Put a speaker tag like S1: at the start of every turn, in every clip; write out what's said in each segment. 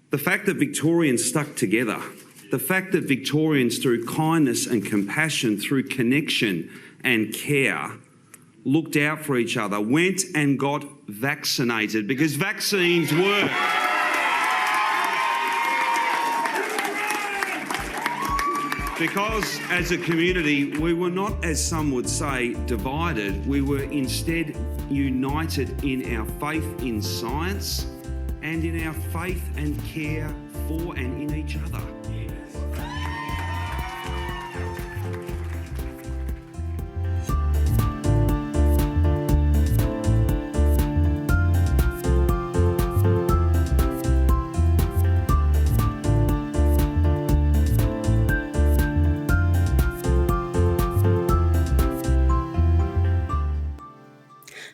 S1: The fact that Victorians stuck together, the fact that Victorians, through kindness and compassion, through connection and care, looked out for each other, went and got vaccinated because vaccines work. Because as a community, we were not, as some would say, divided. We were instead united in our faith in science and in our faith and care for and in each other.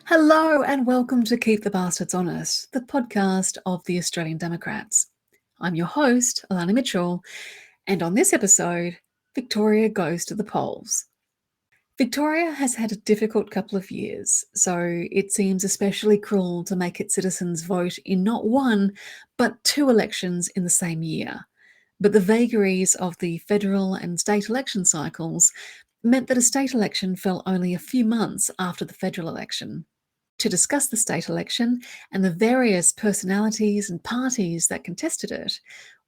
S2: Hello and welcome to Keep the Bastards Honest, the podcast of the Australian Democrats. I'm your host, Elana Mitchell, and on this episode, Victoria goes to the polls. Victoria has had a difficult couple of years, so it seems especially cruel to make its citizens vote in not one, but two elections in the same year. But the vagaries of the federal and state election cycles meant that a state election fell only a few months after the federal election. To discuss the state election and the various personalities and parties that contested it,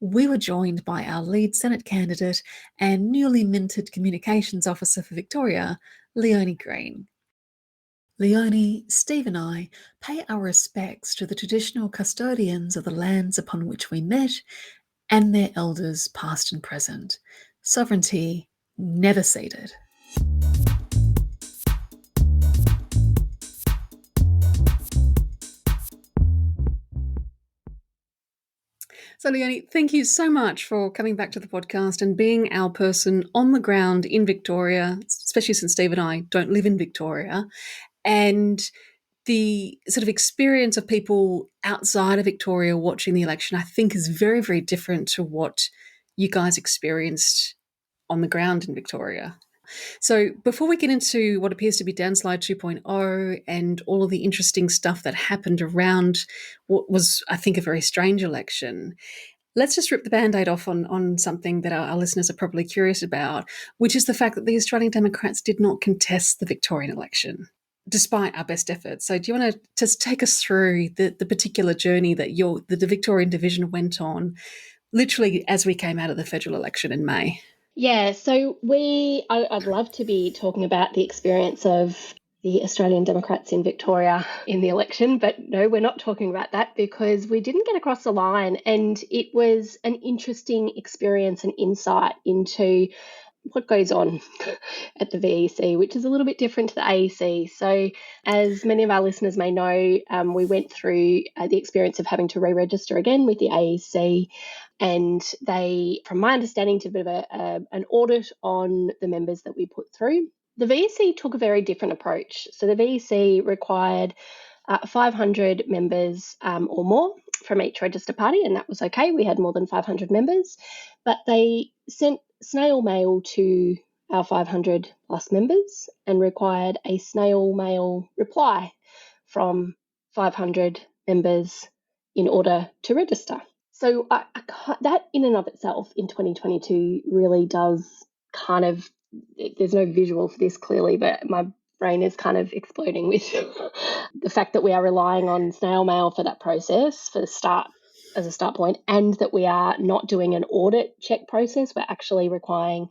S2: we were joined by our lead Senate candidate and newly minted Communications Officer for Victoria, Leonie Green. Leonie, Steve and I pay our respects to the traditional custodians of the lands upon which we met and their elders past and present. Sovereignty never ceded. So, Leonie, thank you so much for coming back to the podcast and being our person on the ground in Victoria, especially since Steve and I don't live in Victoria. And the sort of experience of people outside of Victoria watching the election, I think, is very, very different to what you guys experienced on the ground in Victoria. So before we get into what appears to be Downslide 2.0 and all of the interesting stuff that happened around what was, I think, a very strange election, let's just rip the Band-Aid off on something that our listeners are probably curious about, which is the fact that the Australian Democrats did not contest the Victorian election, despite our best efforts. So do you want to just take us through the particular journey that the Victorian division went on, literally as we came out of the federal election in May?
S3: Yeah, so I'd love to be talking about the experience of the Australian Democrats in Victoria in the election, but no, we're not talking about that because we didn't get across the line, and it was an interesting experience and insight into what goes on at the VEC, which is a little bit different to the AEC. So as many of our listeners may know, we went through the experience of having to re-register again with the AEC, and they, from my understanding, did a bit of an audit on the members that we put through. The VEC took a very different approach. So the VEC required 500 members or more from each register party, and that was okay. We had more than 500 members, but they sent snail mail to our 500 plus members and required a snail mail reply from 500 members in order to register. So that in and of itself in 2022 really does kind of, there's no visual for this clearly, but my brain is kind of exploding with the fact that we are relying on snail mail for that process for the start, as a start point, and that we are not doing an audit check process. We're actually requiring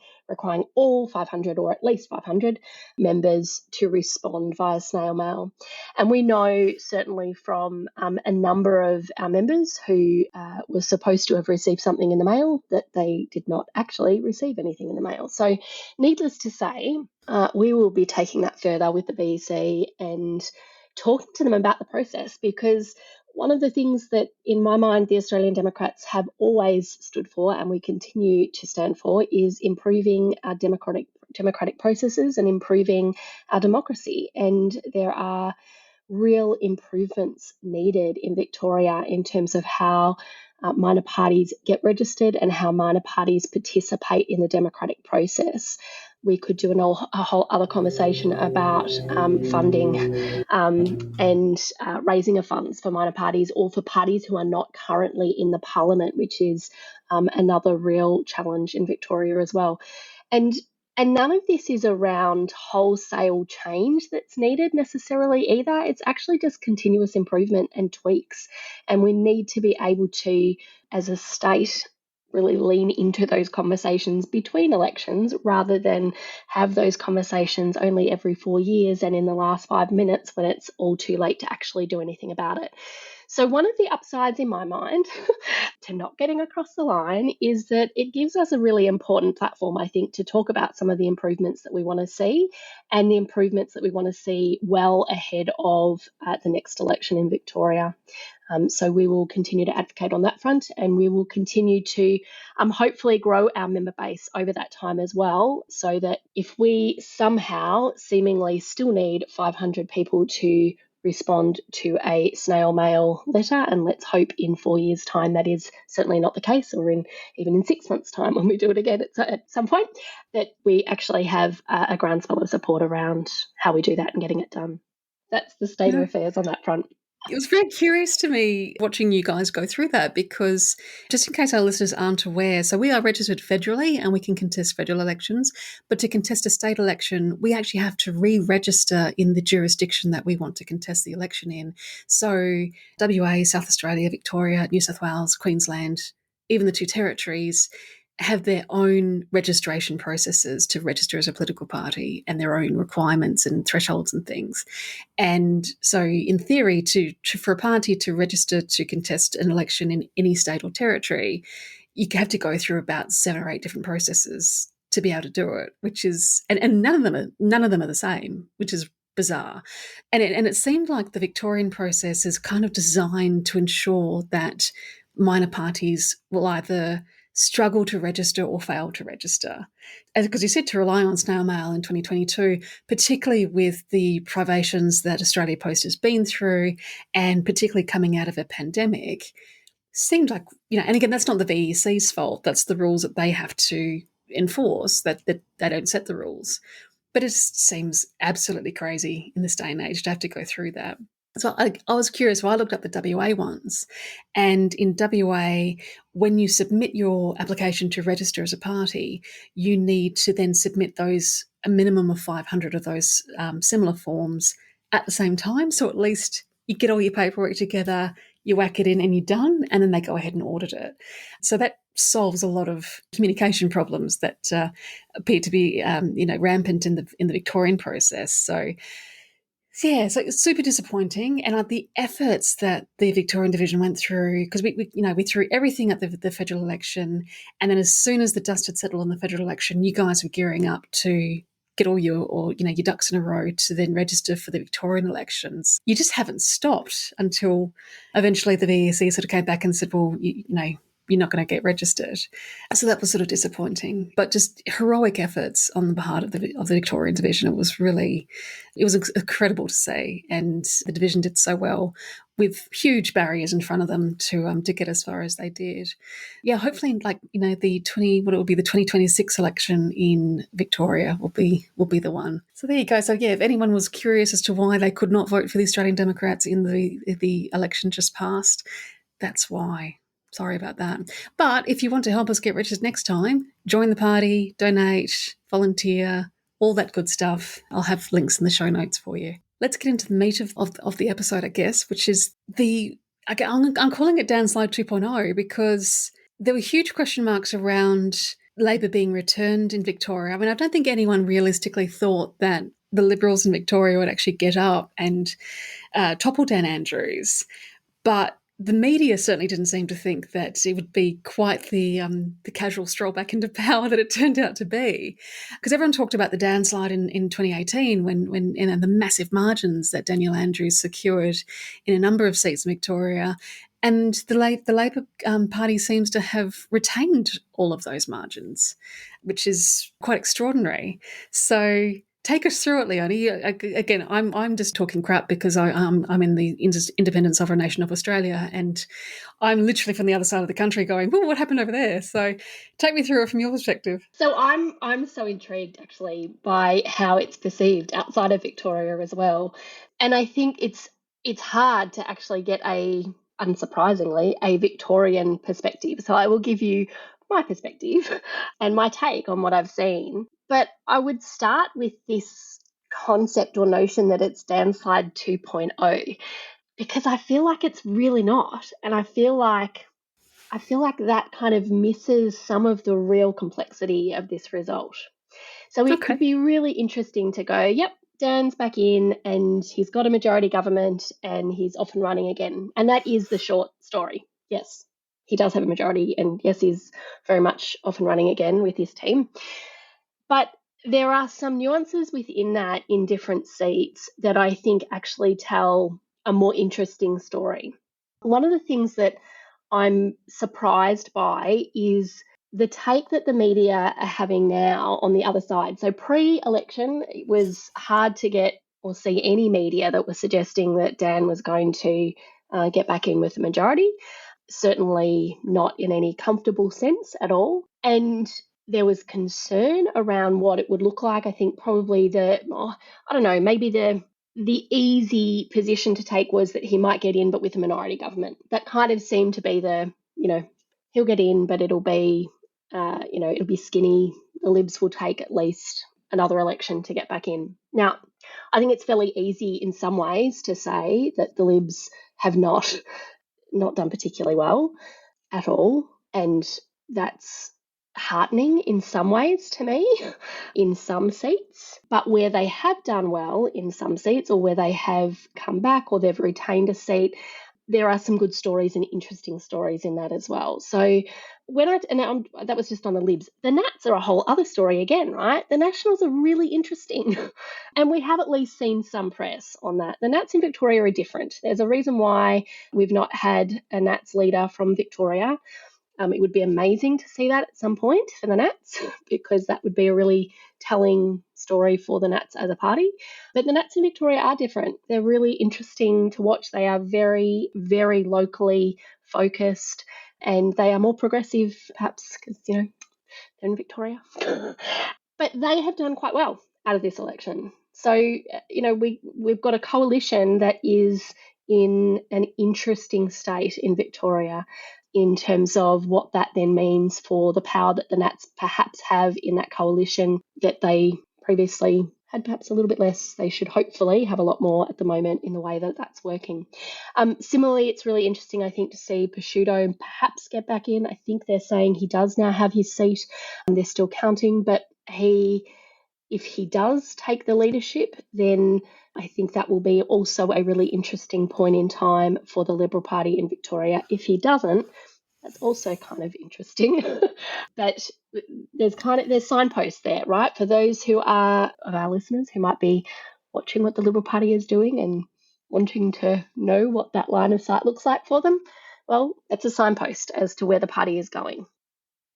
S3: all 500 or at least 500 members to respond via snail mail. And we know certainly from a number of our members who were supposed to have received something in the mail that they did not actually receive anything in the mail. So needless to say, we will be taking that further with the VEC and talking to them about the process, because one of the things that, in my mind, the Australian Democrats have always stood for, and we continue to stand for, is improving our democratic processes and improving our democracy. And there are real improvements needed in Victoria in terms of how minor parties get registered and how minor parties participate in the democratic process. we could do a whole other conversation about funding and raising of funds for minor parties or for parties who are not currently in the parliament, which is another real challenge in Victoria as well. And none of this is around wholesale change that's needed necessarily either. It's actually just continuous improvement and tweaks. And we need to be able to, as a state, really lean into those conversations between elections rather than have those conversations only every 4 years and in the last 5 minutes when it's all too late to actually do anything about it. So one of the upsides in my mind to not getting across the line is that it gives us a really important platform, I think, to talk about some of the improvements that we want to see and the improvements that we want to see well ahead of the next election in Victoria. So we will continue to advocate on that front, and we will continue to hopefully grow our member base over that time as well, so that if we somehow seemingly still need 500 people to respond to a snail mail letter, and let's hope in 4 years' time that is certainly not the case, or even in 6 months' time when we do it again at some point, that we actually have a groundswell of support around how we do that and getting it done. That's the state of affairs on that front.
S2: It was very curious to me watching you guys go through that because, just in case our listeners aren't aware, so we are registered federally and we can contest federal elections, but to contest a state election, we actually have to re-register in the jurisdiction that we want to contest the election in. So WA, South Australia, Victoria, New South Wales, Queensland, even the 2 territories have their own registration processes to register as a political party and their own requirements and thresholds and things. And so in theory, for a party to register to contest an election in any state or territory, you have to go through about 7 or 8 different processes to be able to do it, which is, and none of them are the same, which is bizarre. And it seemed like the Victorian process is kind of designed to ensure that minor parties will either struggle to register or fail to register. Because you said to rely on snail mail in 2022, particularly with the privations that Australia Post has been through, and particularly coming out of a pandemic, seemed like, and again, that's not the VEC's fault. That's the rules that they have to enforce, that they don't set the rules. But it seems absolutely crazy in this day and age to have to go through that. So I was curious, so I looked up the WA ones, and in WA, when you submit your application to register as a party, you need to then submit a minimum of 500 of those similar forms at the same time. So at least you get all your paperwork together, you whack it in and you're done, and then they go ahead and audit it. So that solves a lot of communication problems that appear to be rampant in the Victorian process. So it's super disappointing, and the efforts that the Victorian division went through, because we threw everything at the federal election, and then as soon as the dust had settled on the federal election, you guys were gearing up to get all your ducks in a row to then register for the Victorian elections. You just haven't stopped until eventually the VEC sort of came back and said, well, you're not going to get registered. So that was sort of disappointing, but just heroic efforts on the part of the Victorian division. It was incredible to see, and the division did so well with huge barriers in front of them to get as far as they did. Yeah, hopefully, the 2026 election in Victoria will be the one. So there you go. So yeah, if anyone was curious as to why they could not vote for the Australian Democrats in the election just passed, that's why. Sorry about that. But if you want to help us get registered next time, join the party, donate, volunteer, all that good stuff. I'll have links in the show notes for you. Let's get into the meat of the episode, I guess, which is I'm calling it Downslide 2.0 because there were huge question marks around Labor being returned in Victoria. I mean, I don't think anyone realistically thought that the Liberals in Victoria would actually get up and topple Dan Andrews. But the media certainly didn't seem to think that it would be quite the casual stroll back into power that it turned out to be, because everyone talked about the downslide in 2018 when the massive margins that Daniel Andrews secured in a number of seats in Victoria, and the Labor Party seems to have retained all of those margins, which is quite extraordinary. So Take us through it, Leonie. Again, I'm just talking crap because I'm in the independent sovereign nation of Australia, and I'm literally from the other side of the country going, "Well, what happened over there?" So, take me through it from your perspective.
S3: So I'm so intrigued actually by how it's perceived outside of Victoria as well. And I think it's hard to actually get unsurprisingly, a Victorian perspective. So I will give you my perspective and my take on what I've seen. But I would start with this concept or notion that it's Downslide 2.0 because I feel like it's really not. And I feel like that kind of misses some of the real complexity of this result. So it
S2: Okay.
S3: would be really interesting to go, yep, Dan's back in and he's got a majority government and he's off and running again. And that is the short story. Yes, he does have a majority and yes, he's very much off and running again with his team. But there are some nuances within that in different seats that I think actually tell a more interesting story. One of the things that I'm surprised by is the take that the media are having now on the other side. So pre-election, it was hard to get or see any media that was suggesting that Dan was going to get back in with the majority. Certainly not in any comfortable sense at all. And there was concern around what it would look like. I think probably maybe the easy position to take was that he might get in, but with a minority government. That kind of seemed to be he'll get in, but it'll be skinny. The Libs will take at least another election to get back in. Now, I think it's fairly easy in some ways to say that the Libs have not done particularly well at all, and that's heartening in some ways to me in some seats. But where they have done well in some seats, or where they have come back or they've retained a seat, there are some good stories and interesting stories in that as well. So that was just on the Libs. The Nats are a whole other story again, right? The Nationals are really interesting, and we have at least seen some press on that. The Nats in Victoria are different. There's a reason why we've not had a Nats leader from Victoria. It would be amazing to see that at some point for the Nats, because that would be a really telling story for the Nats as a party. But the Nats in Victoria are different. They're really interesting to watch. They are very, very locally focused, and they are more progressive, perhaps because, they're in Victoria. But they have done quite well out of this election. So, we've got a coalition that is in an interesting state in Victoria in terms of what that then means for the power that the Nats perhaps have in that coalition that they previously had perhaps a little bit less. They should hopefully have a lot more at the moment in the way that that's working. Similarly, it's really interesting, I think, to see Prosciutto perhaps get back in. I think they're saying he does now have his seat. They're still counting, but if he does take the leadership, then I think that will be also a really interesting point in time for the Liberal Party in Victoria. If he doesn't, that's also kind of interesting. But there's signposts there, right? For those who are of our listeners who might be watching what the Liberal Party is doing and wanting to know what that line of sight looks like for them, well, that's a signpost as to where the party is going.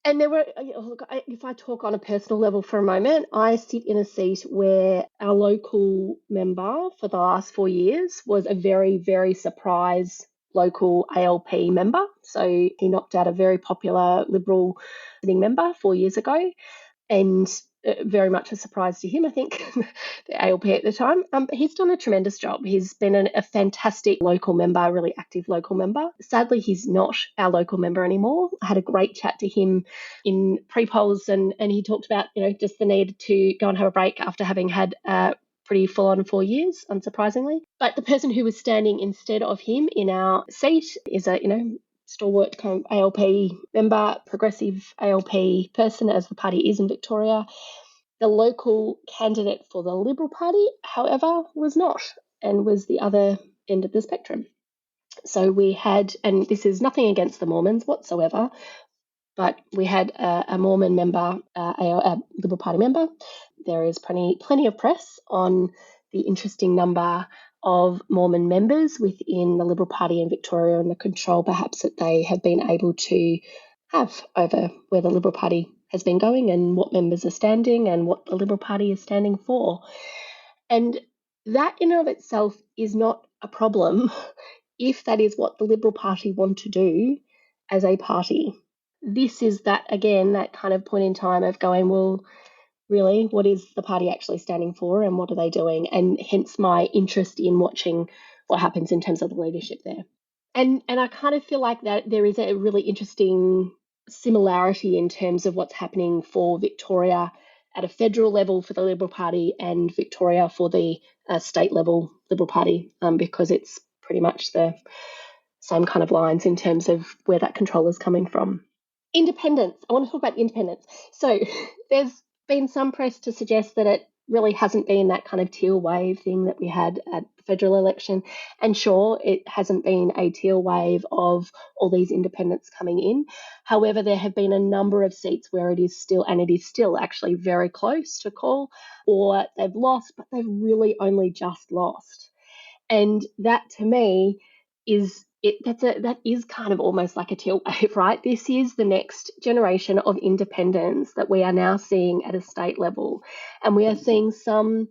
S3: And if I talk on a personal level for a moment, I sit in a seat where our local member for the last 4 years was a very, very surprise local ALP member. So he knocked out a very popular Liberal sitting member 4 years ago, and very much a surprise to him, I think, the ALP at the time. But he's done a tremendous job. He's been a fantastic local member, a really active local member. Sadly, he's not our local member anymore. I had a great chat to him in pre-polls, and he talked about, just the need to go and have a break after having had pretty full-on 4 years, unsurprisingly. But the person who was standing instead of him in our seat is a, stalwart kind of ALP member, progressive ALP person, as the party is in Victoria. The local candidate for the Liberal Party, however, was not, and was the other end of the spectrum. So we had, and this is nothing against the Mormons whatsoever, but we had a Mormon member, a Liberal Party member. There is plenty of press on the interesting number of Mormon members within the Liberal Party in Victoria, and the control perhaps that they have been able to have over where the Liberal Party has been going and what members are standing and what the Liberal Party is standing for. And that in and of itself is not a problem if that is what the Liberal Party want to do as a party. This is that, again, that kind of point in time of going, well, really, what is the party actually standing for and what are they doing? And hence my interest in watching what happens in terms of the leadership there. And I kind of feel like that there is a really interesting similarity in terms of what's happening for Victoria at a federal level for the Liberal Party and Victoria for the state level Liberal Party, because it's pretty much the same kind of lines in terms of where that control is coming from. Independence. I want to talk about independence. So there's been some press to suggest that it really hasn't been that kind of teal wave thing that we had at the federal election. And sure, it hasn't been a teal wave of all these independents coming in. However, there have been a number of seats where it is still, and it is still actually very close to call, or they've lost, but they've really only just lost. And that to me is that is kind of almost like a teal wave, right? This is the next generation of independents that we are now seeing at a state level. And we are seeing some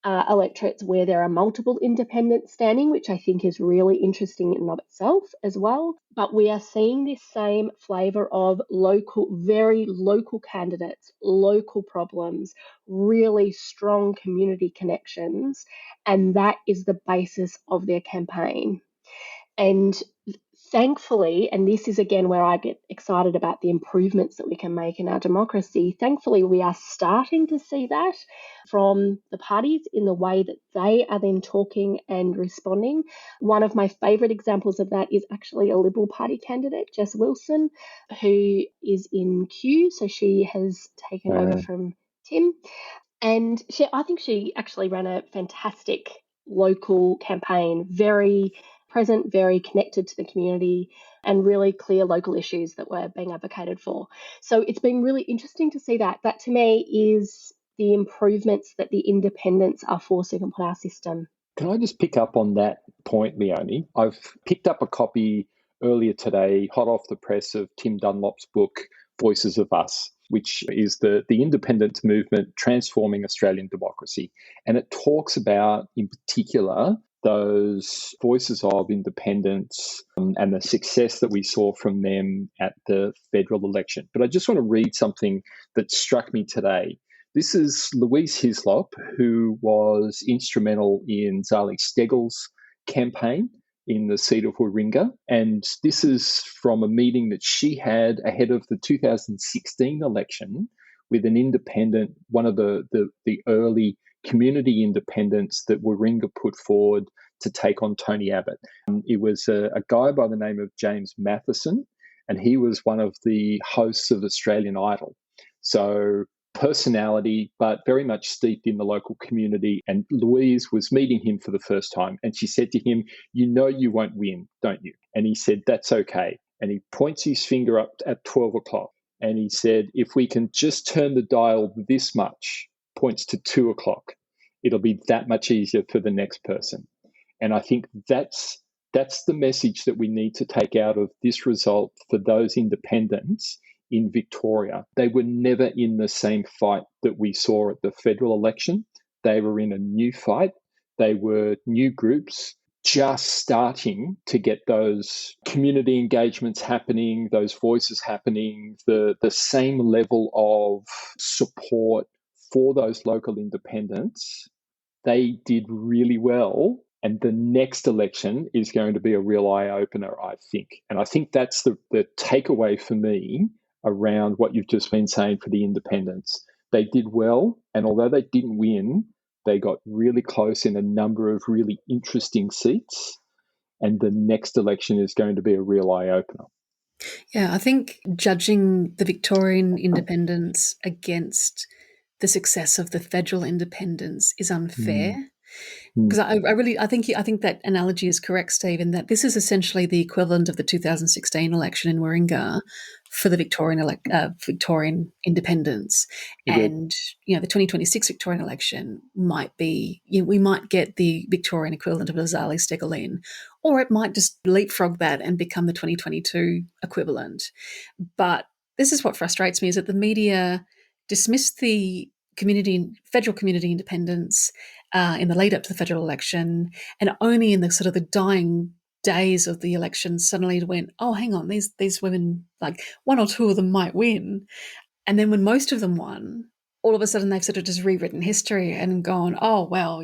S3: electorates where there are multiple independents standing, which I think is really interesting in and of itself as well. But we are seeing this same flavour of local, very local candidates, local problems, really strong community connections. And that is the basis of their campaign. And thankfully, and this is again where I get excited about the improvements that we can make in our democracy, thankfully we are starting to see that from the parties in the way that they are then talking and responding. One of my favourite examples of that is actually a Liberal Party candidate, Jess Wilson, who is in Kew. So she has taken over from Tim. And I think she actually ran a fantastic local campaign, very present, very connected to the community, and really clear local issues that were being advocated for. So it's been really interesting to see that. That to me is the improvements that the independents are forcing upon our system.
S4: Can I just pick up on that point, Leonie? I've picked up a copy earlier today, hot off the press, of Tim Dunlop's book, Voices of Us, which is the independence movement transforming Australian democracy. And it talks about, in particular, those voices of independence and the success that we saw from them at the federal election. But I just want to read something that struck me today. This is Louise Hislop, who was instrumental in Zali Steggall's campaign in the seat of Warringah. And this is from a meeting that she had ahead of the 2016 election with an independent, one of the early community independents that Warringah put forward to take on Tony Abbott. It was a guy by the name of James Matheson, and he was one of the hosts of Australian Idol. So personality, but very much steeped in the local community. And Louise was meeting him for the first time, and she said to him, "You know you won't win, don't you?" And he said, "That's okay." And he points his finger up at 12 o'clock. And he said, "If we can just turn the dial this much," points to 2 o'clock, "it'll be that much easier for the next person." And I think that's the message that we need to take out of this result for those independents in Victoria. They were never in the same fight that we saw at the federal election. They were in a new fight. They were new groups just starting to get those community engagements happening, those voices happening, the same level of support for those local independents. They did really well. And the next election is going to be a real eye-opener, I think. And I think that's the takeaway for me around what you've just been saying for the independents. They did well, and although they didn't win, they got really close in a number of really interesting seats. And the next election is going to be a real eye-opener.
S2: Yeah, I think judging the Victorian independence against the success of the federal independence is unfair. Because I think that analogy is correct, Steve, in that this is essentially the equivalent of the 2016 election in Warringah for the Victorian independence. And the 2026 Victorian election might be, we might get the Victorian equivalent of a Zali Steggall in, or it might just leapfrog that and become the 2022 equivalent. But this is what frustrates me, is that the media dismissed the federal community independence in the lead up to the federal election, and only in the sort of the dying days of the election suddenly went, oh, hang on, these women, like one or two of them might win. And then when most of them won, all of a sudden they've sort of just rewritten history and gone, oh, well,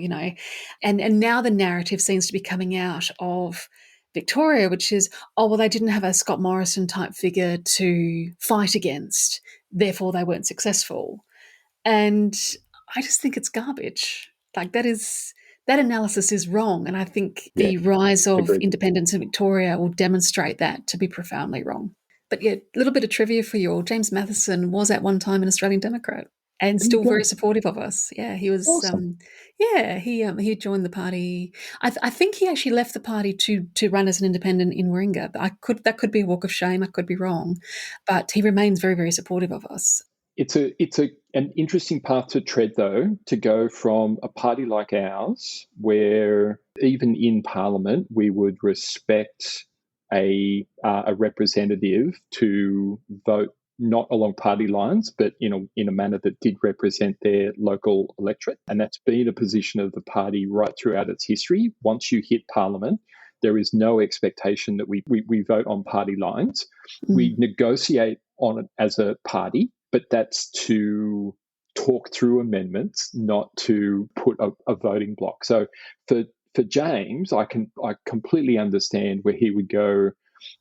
S2: and now the narrative seems to be coming out of Victoria, which is, oh, well, they didn't have a Scott Morrison type figure to fight against, therefore they weren't successful. And I just think it's garbage. Like that analysis is wrong. And I think the rise of
S4: agreed.
S2: independence in Victoria will demonstrate that to be profoundly wrong. But yeah, a little bit of trivia for you all. James Matheson was at one time an Australian Democrat and still very supportive of us. Yeah, he was.
S4: Awesome.
S2: He joined the party. I think he actually left the party to run as an independent in Warringah. That could be a walk of shame. I could be wrong, but he remains very, very supportive of us.
S4: It's an interesting path to tread, though, to go from a party like ours, where even in Parliament we would respect a representative to vote not along party lines, but in a manner that did represent their local electorate. And that's been a position of the party right throughout its history. Once you hit Parliament, there is no expectation that we vote on party lines. We negotiate on it as a party, but that's to talk through amendments, not to put a voting block. So for James, I completely understand where he would go.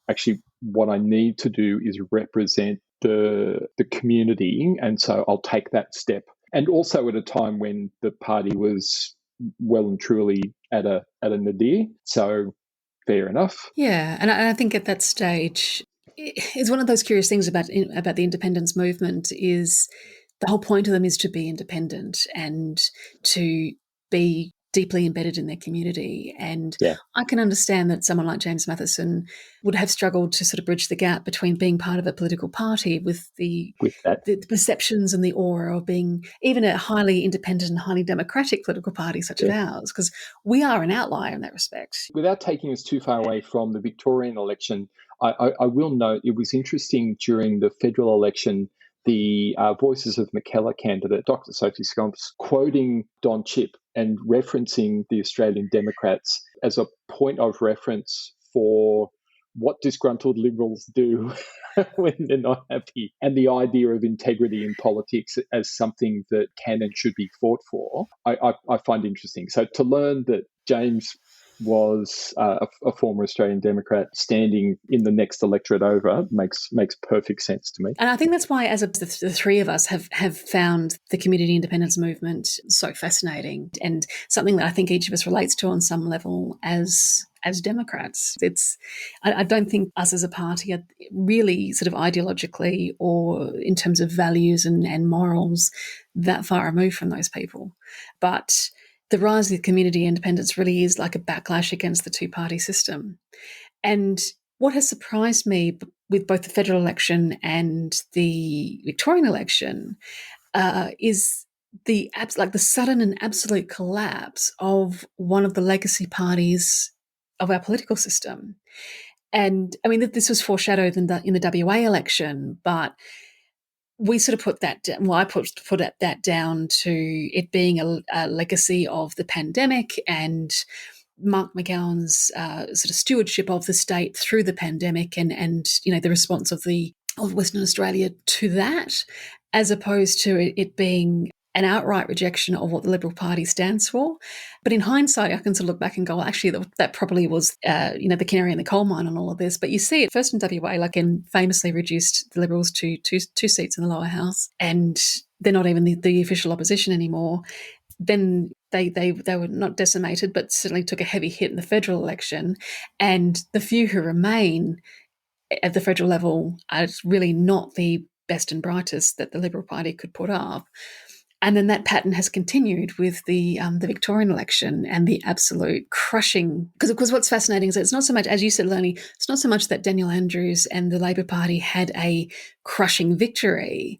S4: Actually, what I need to do is represent the community, and so I'll take that step. And also at a time when the party was well and truly at a nadir. So fair enough.
S2: Yeah, and I think at that stage, it's one of those curious things about the independence movement is the whole point of them is to be independent and to be deeply embedded in their community. And I can understand that someone like James Matheson would have struggled to sort of bridge the gap between being part of a political party with the perceptions and the aura of being even a highly independent and highly democratic political party such as ours, because we are an outlier in that respect.
S4: Without taking us too far away from the Victorian election, I will note it was interesting during the federal election, the Voices of Mackellar candidate, Dr. Sophie Scomps, quoting Don Chipp and referencing the Australian Democrats as a point of reference for what disgruntled Liberals do when they're not happy, and the idea of integrity in politics as something that can and should be fought for, I find interesting. So to learn that James was a former Australian Democrat standing in the next electorate over makes perfect sense to me.
S2: And I think that's why, as the three of us have found the community independence movement so fascinating and something that I think each of us relates to on some level as Democrats. I don't think us as a party are really sort of ideologically or in terms of values and morals that far removed from those people. But the rise of community independence really is like a backlash against the two-party system. And what has surprised me with both the federal election and the Victorian election is the sudden and absolute collapse of one of the legacy parties of our political system. And I mean, this was foreshadowed in the WA election, but we sort of put that down. Well, I put that down to it being a legacy of the pandemic and Mark McGowan's sort of stewardship of the state through the pandemic and the response of Western Australia to that, as opposed to it being an outright rejection of what the Liberal Party stands for. But in hindsight, I can sort of look back and go, well, actually, that probably was, the canary in the coal mine on all of this. But you see it first in WA, famously reduced the Liberals to two seats in the lower house, and they're not even the official opposition anymore. Then they were not decimated, but certainly took a heavy hit in the federal election. And the few who remain at the federal level are really not the best and brightest that the Liberal Party could put up. And then that pattern has continued with the Victorian election and the absolute crushing. Because, of course, what's fascinating is that it's not so much, as you said, Leonie, it's not so much that Daniel Andrews and the Labor Party had a crushing victory,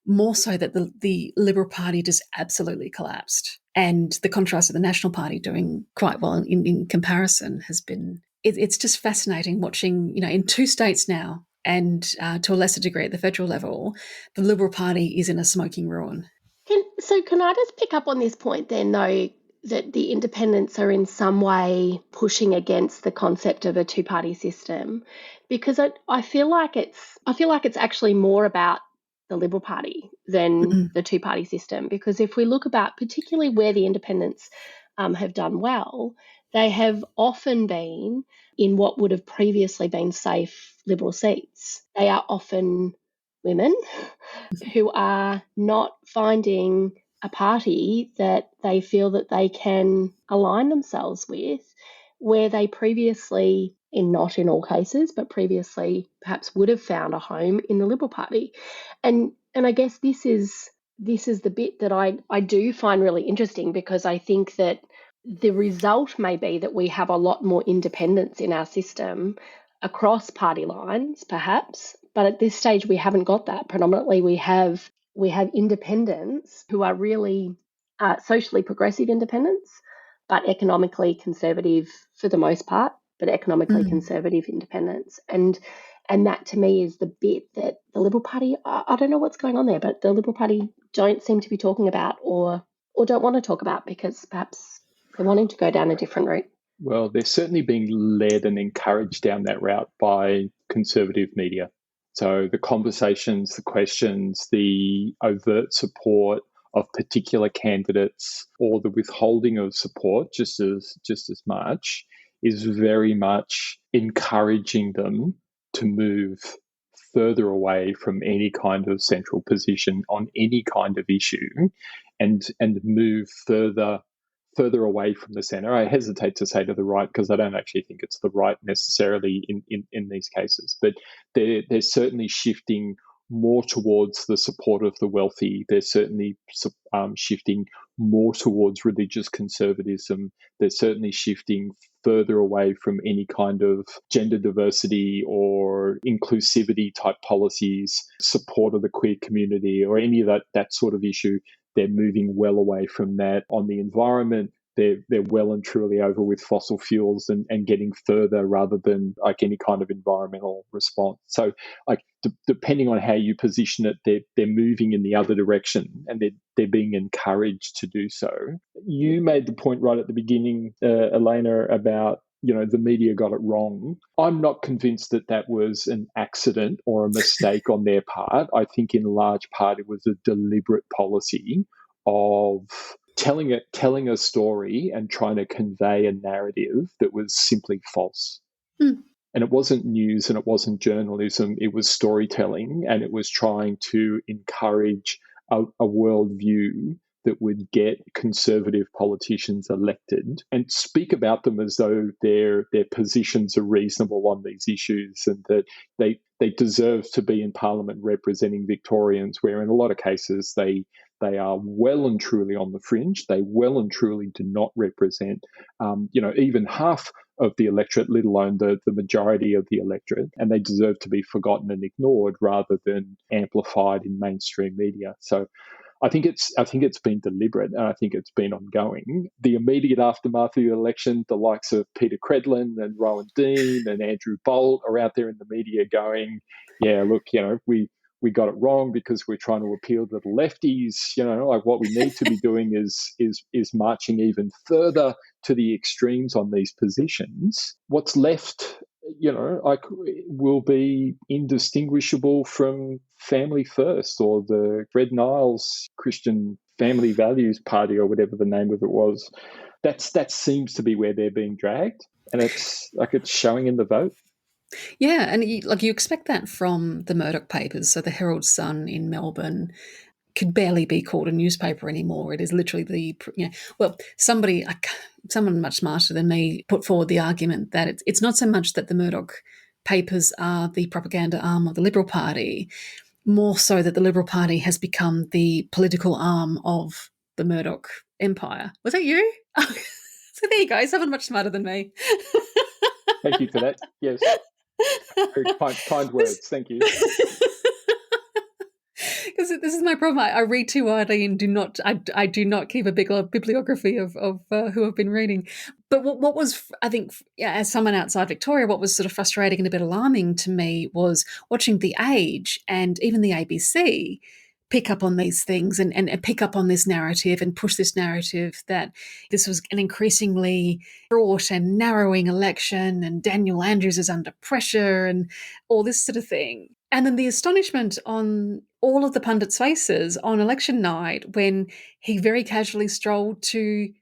S2: more so that the Liberal Party just absolutely collapsed. And the contrast of the National Party doing quite well in comparison has been, it's just fascinating watching, in two states now, and to a lesser degree at the federal level, the Liberal Party is in a smoking ruin.
S3: Can I just pick up on this point then, though, that the independents are in some way pushing against the concept of a two-party system? Because I feel like it's actually more about the Liberal Party than the two-party system. Because if we look about particularly where the independents have done well, they have often been in what would have previously been safe Liberal seats. They are often women who are not finding a party that they feel that they can align themselves with, where they previously, not in all cases, but previously perhaps would have found a home in the Liberal Party. And I guess this is the bit that I do find really interesting, because I think that the result may be that we have a lot more independence in our system across party lines, perhaps, but at this stage we haven't got that. Predominantly we have independents who are really socially progressive independents, but economically conservative for the most part, but economically conservative independents. And that to me is the bit that the Liberal Party, I don't know what's going on there, but the Liberal Party don't seem to be talking about, or don't want to talk about, because perhaps they're wanting to go down a different route.
S4: Well, they're certainly being led and encouraged down that route by conservative media. So the conversations, the questions, the overt support of particular candidates, or the withholding of support just as much, is very much encouraging them to move further away from any kind of central position on any kind of issue, and move further away from the centre. I hesitate to say to the right, because I don't actually think it's the right necessarily in these cases, but they're certainly shifting more towards the support of the wealthy. They're certainly shifting more towards religious conservatism. They're certainly shifting further away from any kind of gender diversity or inclusivity type policies, support of the queer community, or any of that sort of issue. They're moving well away from that. On the environment, they're well and truly over with fossil fuels and getting further, rather than like any kind of environmental response. So like depending on how you position it, they're moving in the other direction, and they're being encouraged to do so. You made the point right at the beginning, Elana, about the media got it wrong. I'm not convinced that was an accident or a mistake on their part. I think in large part it was a deliberate policy of telling a story and trying to convey a narrative that was simply false. And it wasn't news and it wasn't journalism, it was storytelling, and it was trying to encourage a worldview that would get conservative politicians elected and speak about them as though their positions are reasonable on these issues, and that they deserve to be in Parliament representing Victorians, where in a lot of cases they are well and truly on the fringe. They well and truly do not represent, even half of the electorate, let alone the majority of the electorate, and they deserve to be forgotten and ignored rather than amplified in mainstream media. So I think it's been deliberate, and I think it's been ongoing. The immediate aftermath of the election, the likes of Peter Credlin and Rowan Dean and Andrew Bolt are out there in the media going, yeah, look, we got it wrong because we're trying to appeal to the lefties. Like what we need to be doing is marching even further to the extremes on these positions. What's left, will be indistinguishable from Family First or the Red Niles Christian Family Values Party, or whatever the name of it was. That seems to be where they're being dragged, and it's showing in the vote.
S2: Yeah, and you expect that from the Murdoch papers. So the Herald Sun in Melbourne could barely be called a newspaper anymore. It is literally someone much smarter than me put forward the argument that it's not so much that the Murdoch papers are the propaganda arm of the Liberal Party, more so that the Liberal Party has become the political arm of the Murdoch empire. Was that you? So there you go, someone much smarter than me.
S4: Thank you for that. Yes. Very kind words. Thank you.
S2: This is my problem. I read too widely and I do not keep a big bibliography of who I've been reading. But what was, I think, yeah, as someone outside Victoria, what was sort of frustrating and a bit alarming to me was watching The Age and even the ABC pick up on these things and pick up on this narrative and push this narrative that this was an increasingly fraught and narrowing election and Daniel Andrews is under pressure and all this sort of thing. And then the astonishment on all of the pundits' faces on election night when he very casually strolled to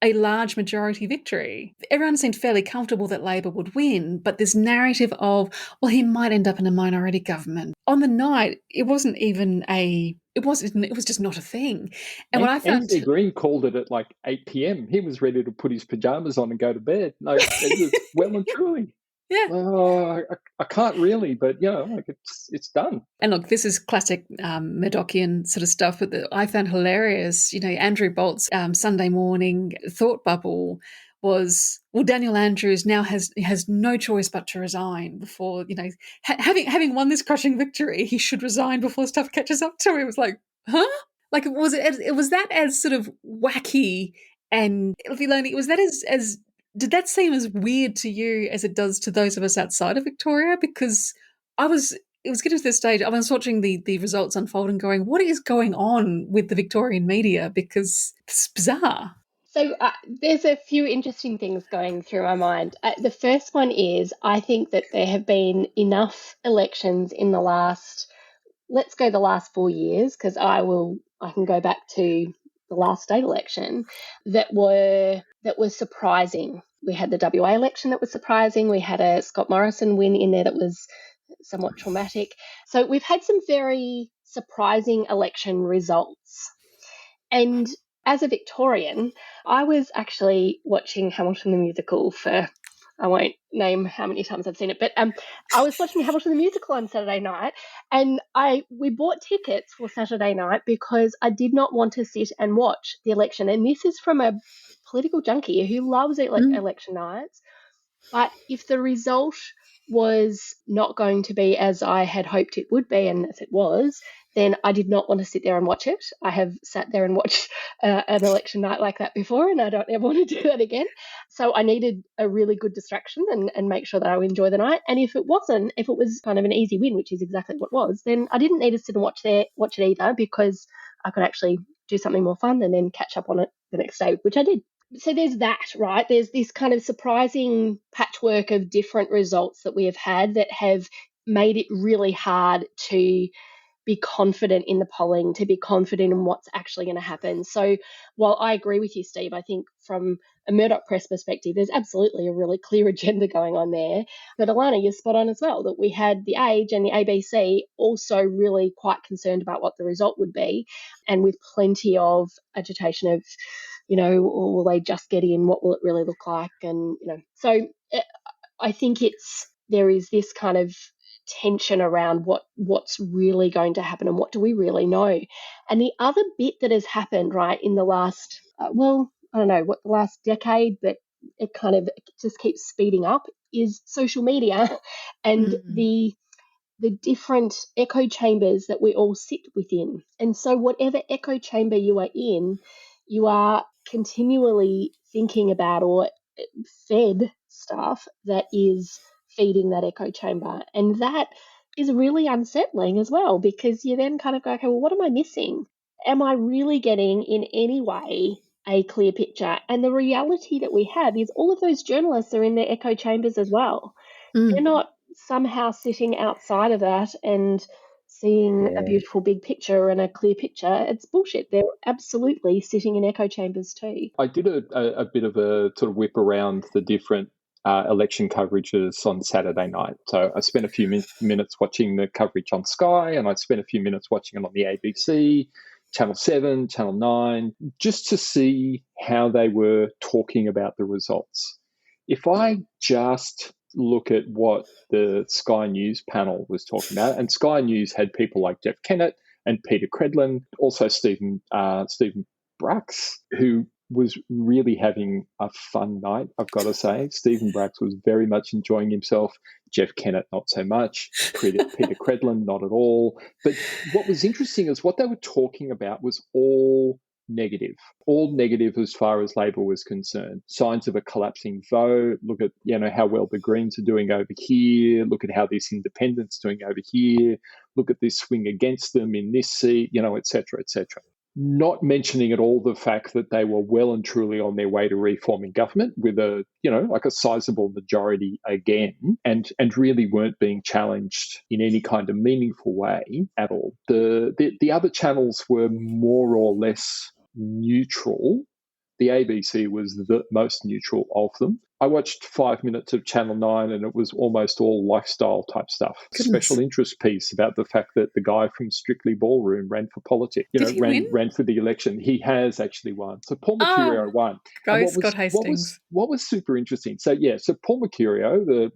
S2: a large majority victory. Everyone seemed fairly comfortable that Labor would win, but this narrative of, well, he might end up in a minority government. On the night, it wasn't even it was just not a thing. And what I found...
S4: Anthony Green called it at like 8 p.m. He was ready to put his pajamas on and go to bed. No, it was well and truly.
S2: Yeah.
S4: Oh, I can't really, but like it's done.
S2: And look, this is classic Murdochian sort of stuff, but I found hilarious. Andrew Bolt's Sunday morning thought bubble was, well, Daniel Andrews now has no choice but to resign before, having won this crushing victory, he should resign before stuff catches up to him. It was like, huh? Like, was that as sort of wacky and Leonie, was that as did that seem as weird to you as it does to those of us outside of Victoria? Because it was getting to this stage, I was watching the results unfold and going, what is going on with the Victorian media? Because it's bizarre.
S3: So there's a few interesting things going through my mind. The first one is I think that there have been enough elections in the last 4 years, because I can go back to the last state election that was surprising. We had the WA election that was surprising. We had a Scott Morrison win in there that was somewhat traumatic. So we've had some very surprising election results. And as a Victorian, I was actually watching Hamilton the Musical for, I won't name how many times I've seen it, but I was watching Hamilton the Musical on Saturday night, and we bought tickets for Saturday night because I did not want to sit and watch the election. And this is from a political junkie who loves election nights. But if the result was not going to be as I had hoped it would be, and as it was, then I did not want to sit there and watch it. I have sat there and watched an election night like that before, and I don't ever want to do that again. So I needed a really good distraction and make sure that I would enjoy the night. And if it was kind of an easy win, which is exactly what it was, then I didn't need to sit and watch it either, because I could actually do something more fun and then catch up on it the next day, which I did. So there's that, right? There's this kind of surprising patchwork of different results that we have had that have made it really hard to be confident in the polling, to be confident in what's actually going to happen. So while I agree with you, Steve, I think from a Murdoch Press perspective, there's absolutely a really clear agenda going on there. But Elana, you're spot on as well, that we had The Age and the ABC also really quite concerned about what the result would be, and with plenty of agitation of, will they just get in? What will it really look like? And, so I think there is this kind of tension around what's really going to happen and what do we really know. And the other bit that has happened, right, in the last, I don't know what the last decade, but it kind of just keeps speeding up, is social media and the different echo chambers that we all sit within. And so whatever echo chamber you are in, you are continually thinking about or fed stuff that is feeding that echo chamber. And that is really unsettling as well, because you then kind of go, okay, well, what am I missing? Am I really getting in any way a clear picture? And the reality that we have is all of those journalists are in their echo chambers as well. They're not somehow sitting outside of that and seeing a beautiful big picture and a clear picture. It's bullshit. They're absolutely sitting in echo chambers too.
S4: I did a bit of a sort of whip around the different election coverages on Saturday night. So I spent a few minutes watching the coverage on Sky, and I spent a few minutes watching it on the ABC, Channel 7, Channel 9, just to see how they were talking about the results. If I just look at what the Sky News panel was talking about, and Sky News had people like Jeff Kennett and Peter Credlin, also Stephen Bracks, who was really having a fun night, I've got to say. Stephen Bracks was very much enjoying himself. Jeff Kennett, not so much. Peter Credlin, not at all. But what was interesting is what they were talking about was all negative as far as Labor was concerned. Signs of a collapsing vote. Look at, how well the Greens are doing over here. Look at how this independent's doing over here. Look at this swing against them in this seat, et cetera, et cetera. Not mentioning at all the fact that they were well and truly on their way to reforming government with a sizable majority again, and really weren't being challenged in any kind of meaningful way at all. The other channels were more or less neutral. The ABC was the most neutral of them. I watched 5 minutes of Channel 9 and it was almost all lifestyle type stuff.
S2: Goodness.
S4: Special interest piece about the fact that the guy from Strictly Ballroom ran for politics.
S2: Did he win?
S4: Ran for the election. He has actually won. So Paul Mercurio won.
S2: Go Scott Hastings.
S4: What was super interesting? So Paul Mercurio,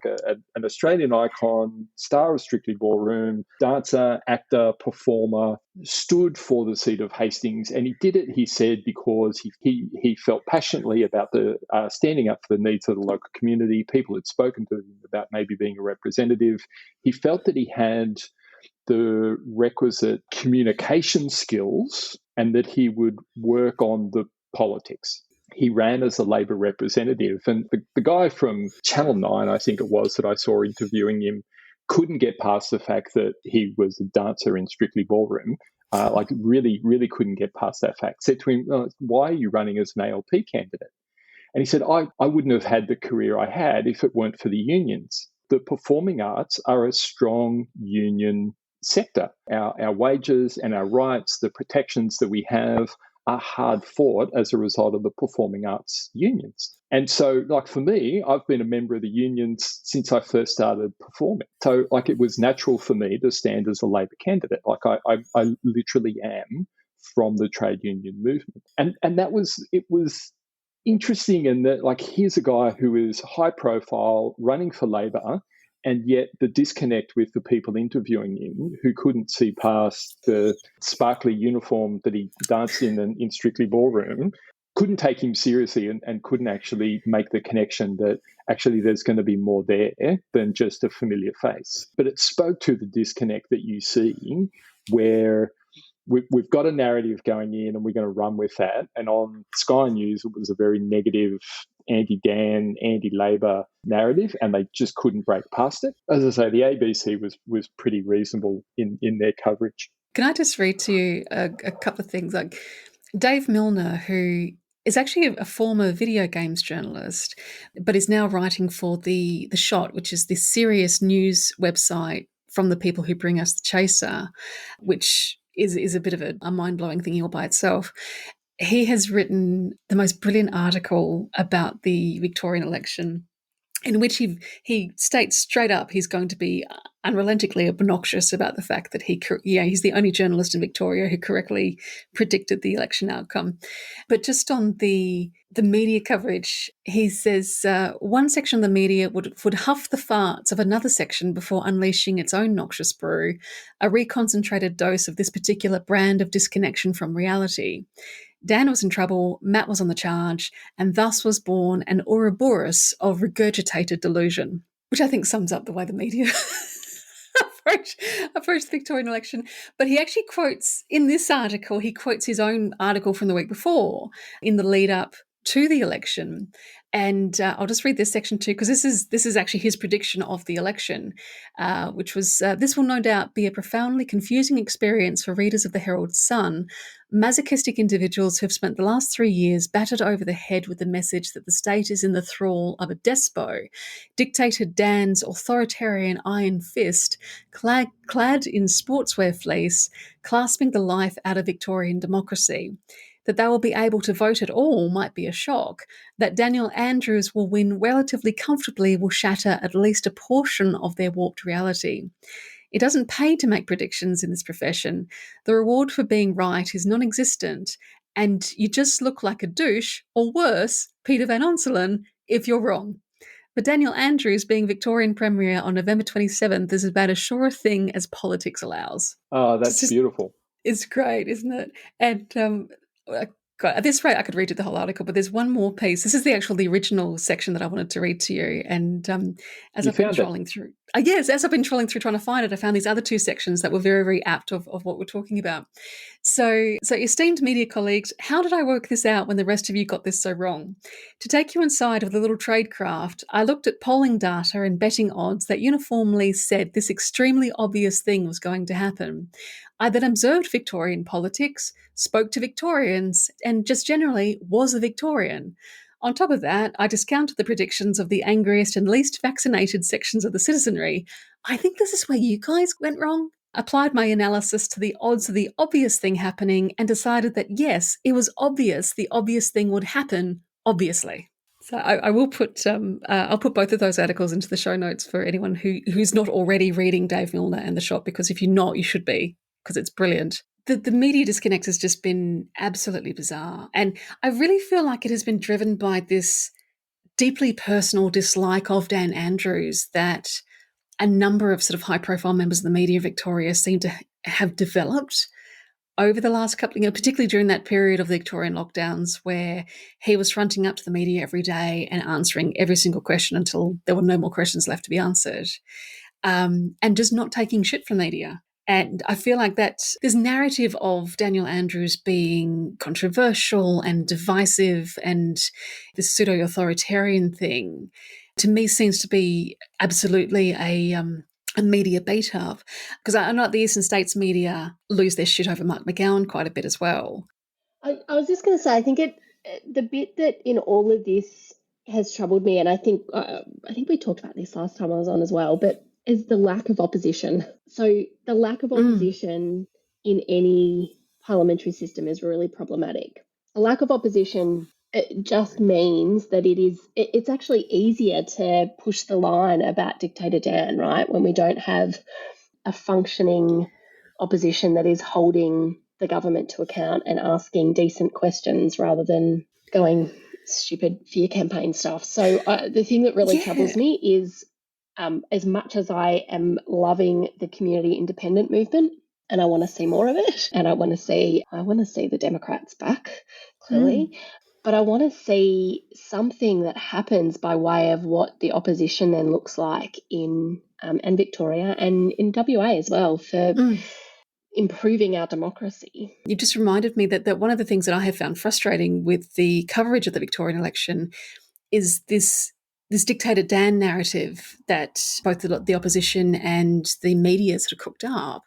S4: an Australian icon, star of Strictly Ballroom, dancer, actor, performer, stood for the seat of Hastings, and he did it, he said, because he felt passionately about the standing up for the needs of the local community. People had spoken to him about maybe being a representative. He felt that he had the requisite communication skills and that he would work on the politics. He ran as a Labor representative, and the guy from Channel 9, I think it was, that I saw interviewing him, couldn't get past the fact that he was a dancer in Strictly Ballroom. Really, really couldn't get past that fact. Said to him, why are you running as an ALP candidate? And he said, I wouldn't have had the career I had if it weren't for the unions. The performing arts are a strong union sector. Our wages and our rights, the protections that we have, are hard fought as a result of the performing arts unions. And so, for me, I've been a member of the unions since I first started performing. So, it was natural for me to stand as a Labor candidate. I literally am from the trade union movement. And it was interesting in that, here's a guy who is high profile, running for Labor, and yet the disconnect with the people interviewing him, who couldn't see past the sparkly uniform that he danced in Strictly Ballroom, couldn't take him seriously and couldn't actually make the connection that actually there's going to be more there than just a familiar face. But it spoke to the disconnect that you see where we've got a narrative going in and we're going to run with that. And on Sky News, it was a very negative, anti-Dan, anti-Labor narrative, and they just couldn't break past it. As I say, the ABC was pretty reasonable in their coverage.
S2: Can I just read to you a couple of things? Dave Milner, who is actually a former video games journalist, but is now writing for The Shot, which is this serious news website from the people who bring us The Chaser, which is a bit of a mind-blowing thing all by itself. He has written the most brilliant article about the Victorian election, in which he states straight up he's going to be unrelentingly obnoxious about the fact that he's the only journalist in Victoria who correctly predicted the election outcome. But just on the media coverage, he says one section of the media would huff the farts of another section before unleashing its own noxious brew, a reconcentrated dose of this particular brand of disconnection from reality. Dan was in trouble, Matt was on the charge, and thus was born an Ouroboros of regurgitated delusion, which I think sums up the way the media approach the Victorian election. But he actually quotes, in this article, he quotes his own article from the week before in the lead up to the election. And I'll just read this section too, because this is actually his prediction of the election, which was, this will no doubt be a profoundly confusing experience for readers of the Herald Sun, masochistic individuals who have spent the last 3 years battered over the head with the message that the state is in the thrall of a despot, dictator Dan's authoritarian iron fist, clad in sportswear fleece, clasping the life out of Victorian democracy. That they will be able to vote at all might be a shock. That Daniel Andrews will win relatively comfortably will shatter at least a portion of their warped reality. It doesn't pay to make predictions in this profession. The reward for being right is non-existent, and you just look like a douche, or worse, Peter Van Onselen, if you're wrong. But Daniel Andrews being Victorian Premier on November 27th is about as sure a thing as politics allows.
S4: Oh, that's beautiful.
S2: It's great, isn't it? And God, at this rate, I could read you the whole article, but there's one more piece. This is the original section that I wanted to read to you. And as
S4: You
S2: I've been
S4: found it?
S2: trolling through, yes, as I've been trolling through trying to find it, I found these other two sections that were very, very apt of what we're talking about. So esteemed media colleagues, how did I work this out when the rest of you got this so wrong? To take you inside of the little tradecraft, I looked at polling data and betting odds that uniformly said this extremely obvious thing was going to happen. I then observed Victorian politics, spoke to Victorians, and just generally was a Victorian. On top of that, I discounted the predictions of the angriest and least vaccinated sections of the citizenry. I think this is where you guys went wrong. Applied my analysis to the odds of the obvious thing happening and decided that yes, it was obvious the obvious thing would happen, obviously. So I will put I'll put both of those articles into the show notes for anyone who's not already reading Dave Milner and The Shot, because if you're not, you should be, because it's brilliant. The media disconnect has just been absolutely bizarre. And I really feel like it has been driven by this deeply personal dislike of Dan Andrews that a number of sort of high-profile members of the media of Victoria seem to have developed over the last couple, particularly during that period of the Victorian lockdowns where he was fronting up to the media every day and answering every single question until there were no more questions left to be answered, and just not taking shit from media. And I feel like that this narrative of Daniel Andrews being controversial and divisive and this pseudo-authoritarian thing, to me seems to be absolutely a media beat up. Because I know the Eastern States media lose their shit over Mark McGowan quite a bit as well.
S3: I was just going to say, I think the bit that in all of this has troubled me, and I think we talked about this last time I was on as well, but is the lack of opposition. So the lack of opposition in any parliamentary system is really problematic. A lack of opposition, it just means that it's actually easier to push the line about Dictator Dan, right? When we don't have a functioning opposition that is holding the government to account and asking decent questions rather than going stupid fear campaign stuff. So the thing that really troubles me is as much as I am loving the community independent movement and I want to see more of it, and I want to see the Democrats back, clearly, but I want to see something that happens by way of what the opposition then looks like in and Victoria and in WA as well for improving our democracy.
S2: You just reminded me that one of the things that I have found frustrating with the coverage of the Victorian election is this Dictator Dan narrative that both the opposition and the media sort of cooked up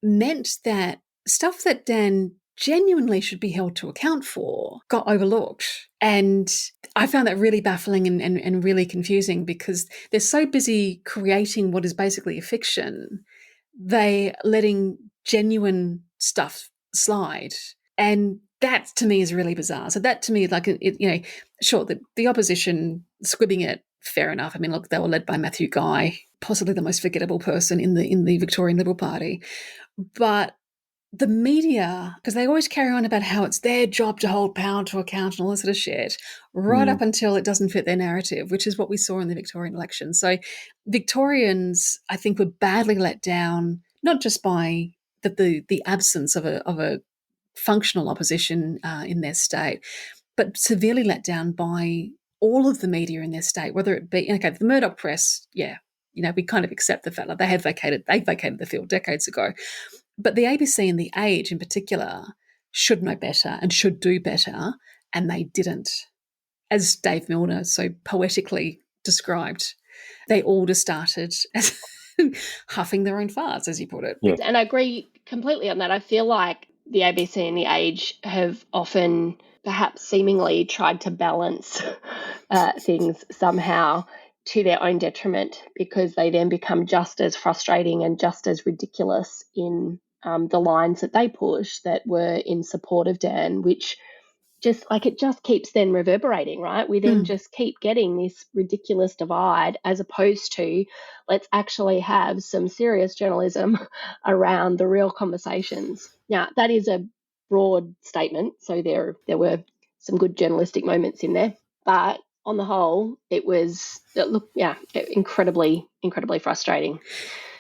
S2: meant that stuff that Dan genuinely should be held to account for got overlooked. And I found that really baffling and really confusing because they're so busy creating what is basically a fiction, they letting genuine stuff slide. And that to me is really bizarre. So that to me, like, sure, the opposition squibbing it, fair enough. I mean, look, they were led by Matthew Guy, possibly the most forgettable person in the Victorian Liberal Party. But the media, because they always carry on about how it's their job to hold power to account and all this sort of shit, right up until it doesn't fit their narrative, which is what we saw in the Victorian election. So Victorians, I think, were badly let down, not just by the absence of a functional opposition in their state, but severely let down by all of the media in their state, whether it be, okay, the Murdoch press, we kind of accept the fact that they vacated the field decades ago. But the ABC and the Age in particular should know better and should do better, and they didn't. As Dave Milner so poetically described, they all just started as huffing their own farts, as he put it.
S3: Yeah. And I agree completely on that. I feel like the ABC and the Age have often, perhaps seemingly, tried to balance things somehow to their own detriment, because they then become just as frustrating and just as ridiculous in the lines that they push that were in support of Dan, which it just keeps then reverberating, right? We then just keep getting this ridiculous divide, as opposed to let's actually have some serious journalism around the real conversations. Now, that is a broad statement, so there were some good journalistic moments in there, but on the whole, it was incredibly, incredibly frustrating.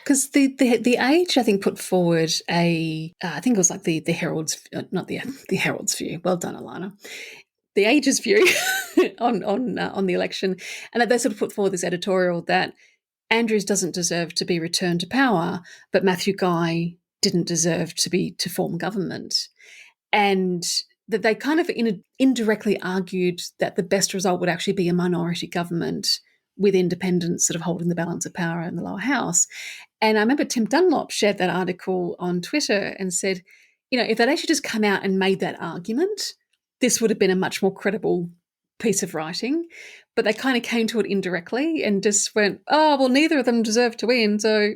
S2: Because the Age, I think, put forward I think it was like the Herald's, not the Herald's view. Well done, Elana. The Age's view on the election, and that they sort of put forward this editorial that Andrews doesn't deserve to be returned to power, but Matthew Guy didn't deserve to form government, and that they kind of indirectly argued that the best result would actually be a minority government with independents sort of holding the balance of power in the lower house. And I remember Tim Dunlop shared that article on Twitter and said, if they'd actually just come out and made that argument, this would have been a much more credible piece of writing. But they kind of came to it indirectly and just went, oh, well, neither of them deserve to win. So,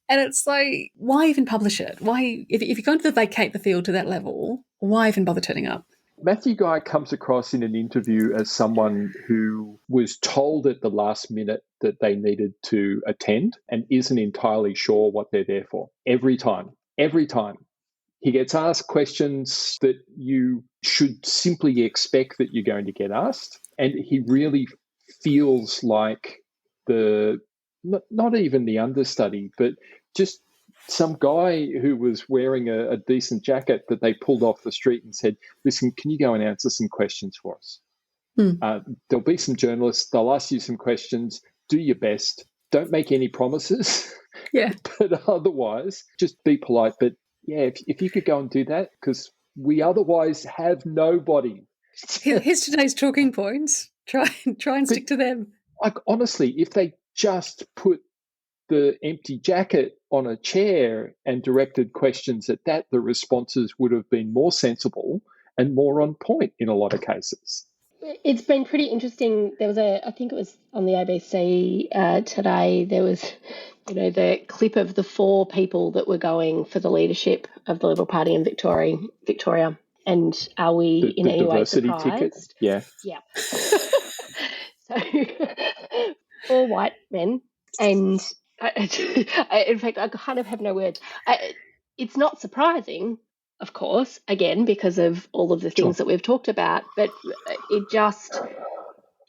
S2: and it's like, why even publish it? Why, if you're going to vacate the field to that level, why even bother turning up?
S4: Matthew Guy comes across in an interview as someone who was told at the last minute that they needed to attend and isn't entirely sure what they're there for. Every time. He gets asked questions that you should simply expect that you're going to get asked. And he really feels like not even the understudy, but just some guy who was wearing a decent jacket that they pulled off the street and said, listen, can you go and answer some questions for us? There'll be some journalists. They'll ask you some questions. Do your best. Don't make any promises.
S2: Yeah.
S4: But otherwise, just be polite. But yeah, if you could go and do that, because we otherwise have nobody.
S2: Here's today's talking points. Try and stick to them.
S4: Like, honestly, if they just put the empty jacket on a chair and directed questions at that, the responses would have been more sensible and more on point in a lot of cases.
S3: It's been pretty interesting. There was I think it was on the ABC today, there was, the clip of the 4 people that were going for the leadership of the Liberal Party in Victoria. And are we in any way surprised? Ticket?
S4: Yeah.
S3: Yeah. So 4 white men, and in fact, I kind of have no words. It's not surprising, of course, again, because of all of the things that we've talked about, but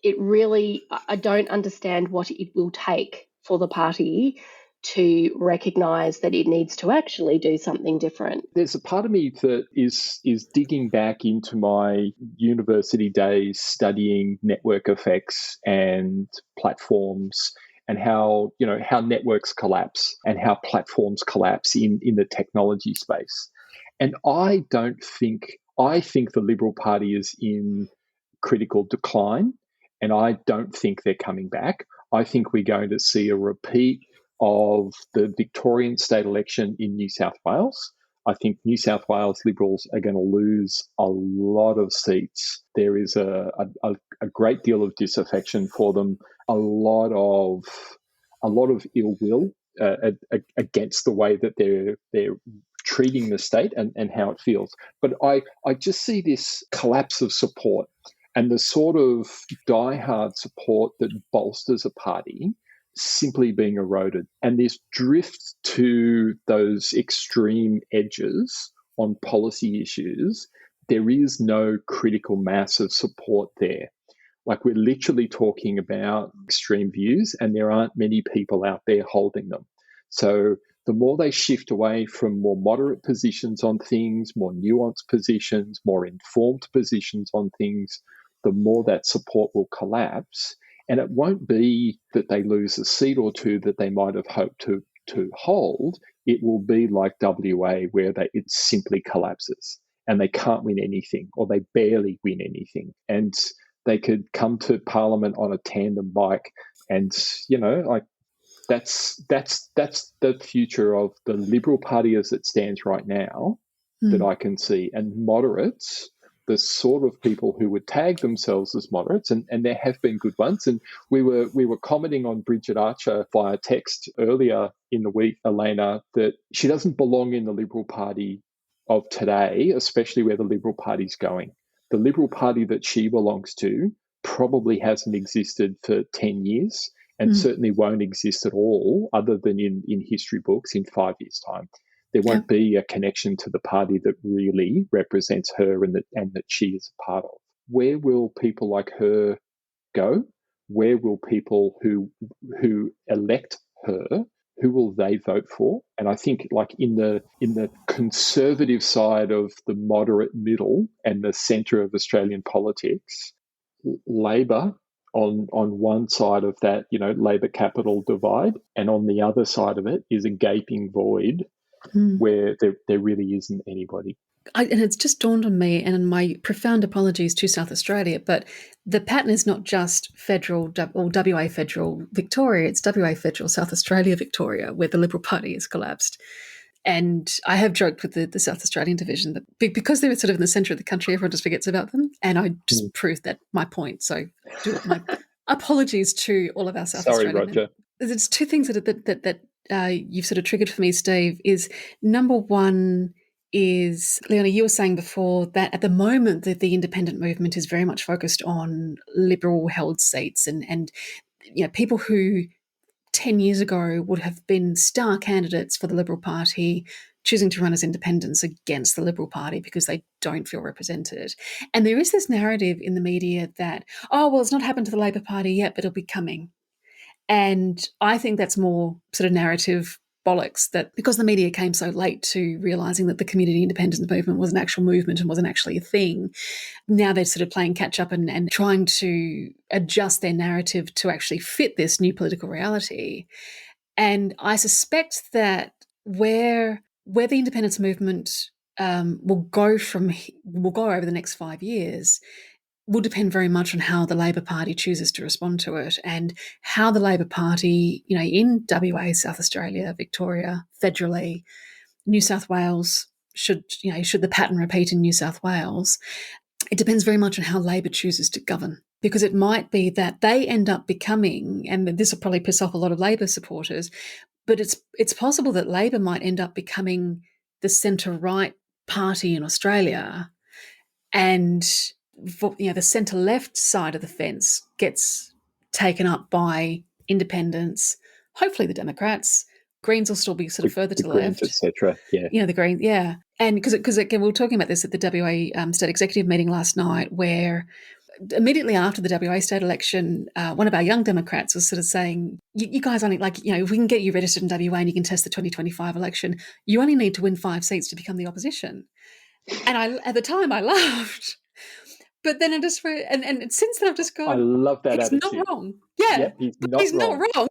S3: it really, I don't understand what it will take for the party to recognise that it needs to actually do something different.
S4: There's a part of me that is digging back into my university days studying network effects and platforms and how networks collapse and how platforms collapse in the technology space. And I think the Liberal Party is in critical decline, and I don't think they're coming back. I think we're going to see a repeat of the Victorian state election in New South Wales. I think New South Wales Liberals are going to lose a lot of seats. There is a great deal of disaffection for them, a lot of ill will against the way that they're treating the state and how it feels. But I just see this collapse of support and the sort of diehard support that bolsters a party simply being eroded. And this drift to those extreme edges on policy issues, there is no critical mass of support there. Like, we're literally talking about extreme views, and there aren't many people out there holding them. So the more they shift away from more moderate positions on things, more nuanced positions, more informed positions on things, the more that support will collapse. And it won't be that they lose a seat or two that they might have hoped to hold. It will be like WA, where it simply collapses and they can't win anything, or they barely win anything. And they could come to Parliament on a tandem bike, and that's the future of the Liberal Party as it stands right now that I can see. And moderates, the sort of people who would tag themselves as moderates, and there have been good ones. And we were commenting on Bridget Archer via text earlier in the week, Elana, that she doesn't belong in the Liberal Party of today, especially where the Liberal Party's going. The Liberal Party that she belongs to probably hasn't existed for 10 years and certainly won't exist at all other than in history books in 5 years' time. There won't be a connection to the party that really represents her and that she is a part of. Where will people like her go? Where will people who elect her who will they vote for? And I think, like, in the conservative side of the moderate middle and the centre of Australian politics, Labor on one side of that, Labor capital divide, and on the other side of it is a gaping void where there really isn't anybody.
S2: And it's just dawned on me, and my profound apologies to South Australia, but the pattern is not just federal or WA federal Victoria, it's WA federal South Australia Victoria, where the Liberal Party has collapsed. And I have joked with the South Australian division that because they're sort of in the centre of the country, everyone just forgets about them. And I just proved that my point. So my apologies to all of our South Australian.
S4: Sorry, Roger.
S2: There's two things that you've sort of triggered for me, Steve, is number one is, Leonie, you were saying before that at the moment that the independent movement is very much focused on Liberal held seats and people who 10 years ago would have been star candidates for the Liberal Party choosing to run as independents against the Liberal Party because they don't feel represented. And there is this narrative in the media that, it's not happened to the Labor Party yet, but it'll be coming. And I think that's more sort of narrative bollocks, that because the media came so late to realising that the community independence movement was an actual movement and wasn't actually a thing, now they're sort of playing catch up and trying to adjust their narrative to actually fit this new political reality. And I suspect that where the independence movement will go over the next 5 years will depend very much on how the Labor Party chooses to respond to it, and how the Labor Party, in WA, South Australia, Victoria, federally, New South Wales, should the pattern repeat in New South Wales, it depends very much on how Labor chooses to govern. Because it might be that they end up becoming, and this will probably piss off a lot of Labor supporters, but it's possible that Labor might end up becoming the centre-right party in Australia, and the centre-left side of the fence gets taken up by independents, hopefully the Democrats. Greens will still be sort of further to the
S4: Greens,
S2: left.
S4: etc. Yeah.
S2: The Greens, yeah. And because again, we were talking about this at the WA State Executive meeting last night, where immediately after the WA state election, one of our young Democrats was sort of saying, you guys only, if we can get you registered in WA and you can test the 2025 election, you only need to win 5 seats to become the opposition. And at the time I laughed. But then and since then I've just gone,
S4: I love that
S2: he's
S4: attitude.
S2: not wrong. Yeah,
S4: yep, he's
S2: not wrong.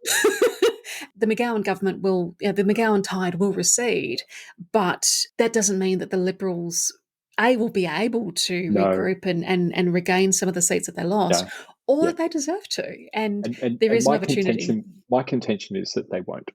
S2: The McGowan government the McGowan tide will recede, but that doesn't mean that the Liberals will be able to regroup and regain some of the seats that they lost, or that they deserve to. And there is an opportunity.
S4: My contention is that they won't.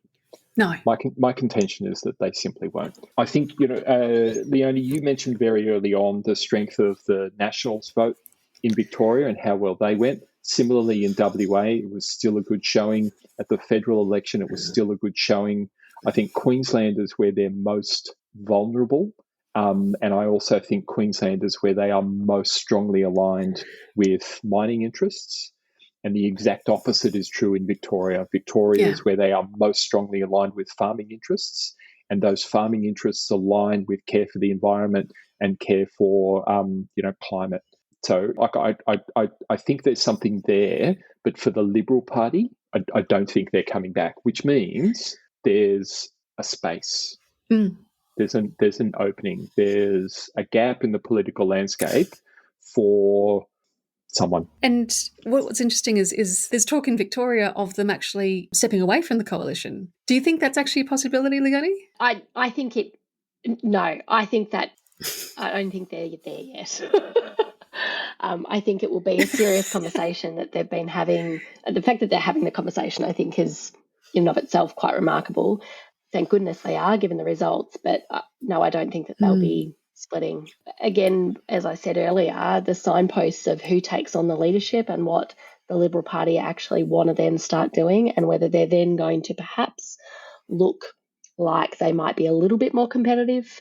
S2: No.
S4: My contention is that they simply won't. I think, Leonie, you mentioned very early on the strength of the Nationals vote in Victoria and how well they went. Similarly, in WA, it was still a good showing. At the federal election, it was still a good showing. I think Queensland is where they're most vulnerable. And I also think Queensland is where they are most strongly aligned with mining interests. And the exact opposite is true in Victoria. Victoria is where they are most strongly aligned with farming interests, and those farming interests align with care for the environment and care for, climate. So, I think there's something there, but for the Liberal Party, I don't think they're coming back, which means there's a space. There's an opening. There's a gap in the political landscape for someone.
S2: And what's interesting is there's talk in Victoria of them actually stepping away from the coalition. Do you think that's actually a possibility, Leonie?
S3: I think it. No, I think that I don't think they're there yet. I think it will be a serious conversation that they've been having. The fact that they're having the conversation, I think, is in and of itself quite remarkable. Thank goodness they are, given the results. But no, I don't think that they'll be splitting. Again, as I said earlier, the signposts of who takes on the leadership and what the Liberal Party actually want to then start doing, and whether they're then going to perhaps look like they might be a little bit more competitive,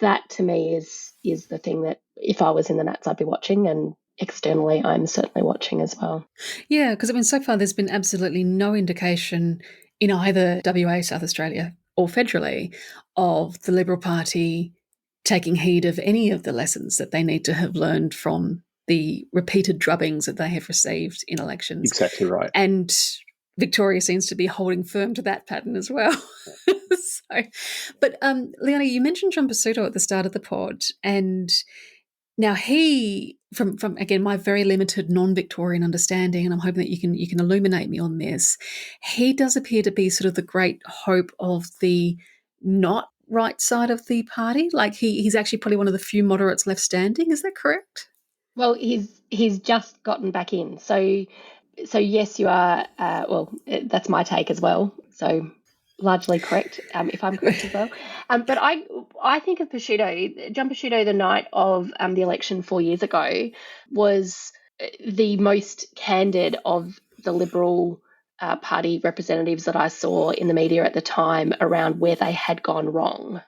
S3: that to me is the thing that if I was in the Nats, I'd be watching, and externally I'm certainly watching as well.
S2: Yeah, because so far there's been absolutely no indication in either WA, South Australia or federally of the Liberal Party taking heed of any of the lessons that they need to have learned from the repeated drubbings that they have received in elections.
S4: Exactly right.
S2: And Victoria seems to be holding firm to that pattern as well. But Leonie, you mentioned John Pesutto at the start of the pod, and now he, from again my very limited non-Victorian understanding, and I'm hoping that you can illuminate me on this, he does appear to be sort of the great hope of the not right side of the party. Like he's actually probably one of the few moderates left standing. Is that correct?
S3: Well, he's just gotten back in, so yes, you are. That's my take as well. So largely correct, if I'm correct as well. But I think of John Pesutto, the night of the election 4 years ago, was the most candid of the Liberal Party representatives that I saw in the media at the time around where they had gone wrong.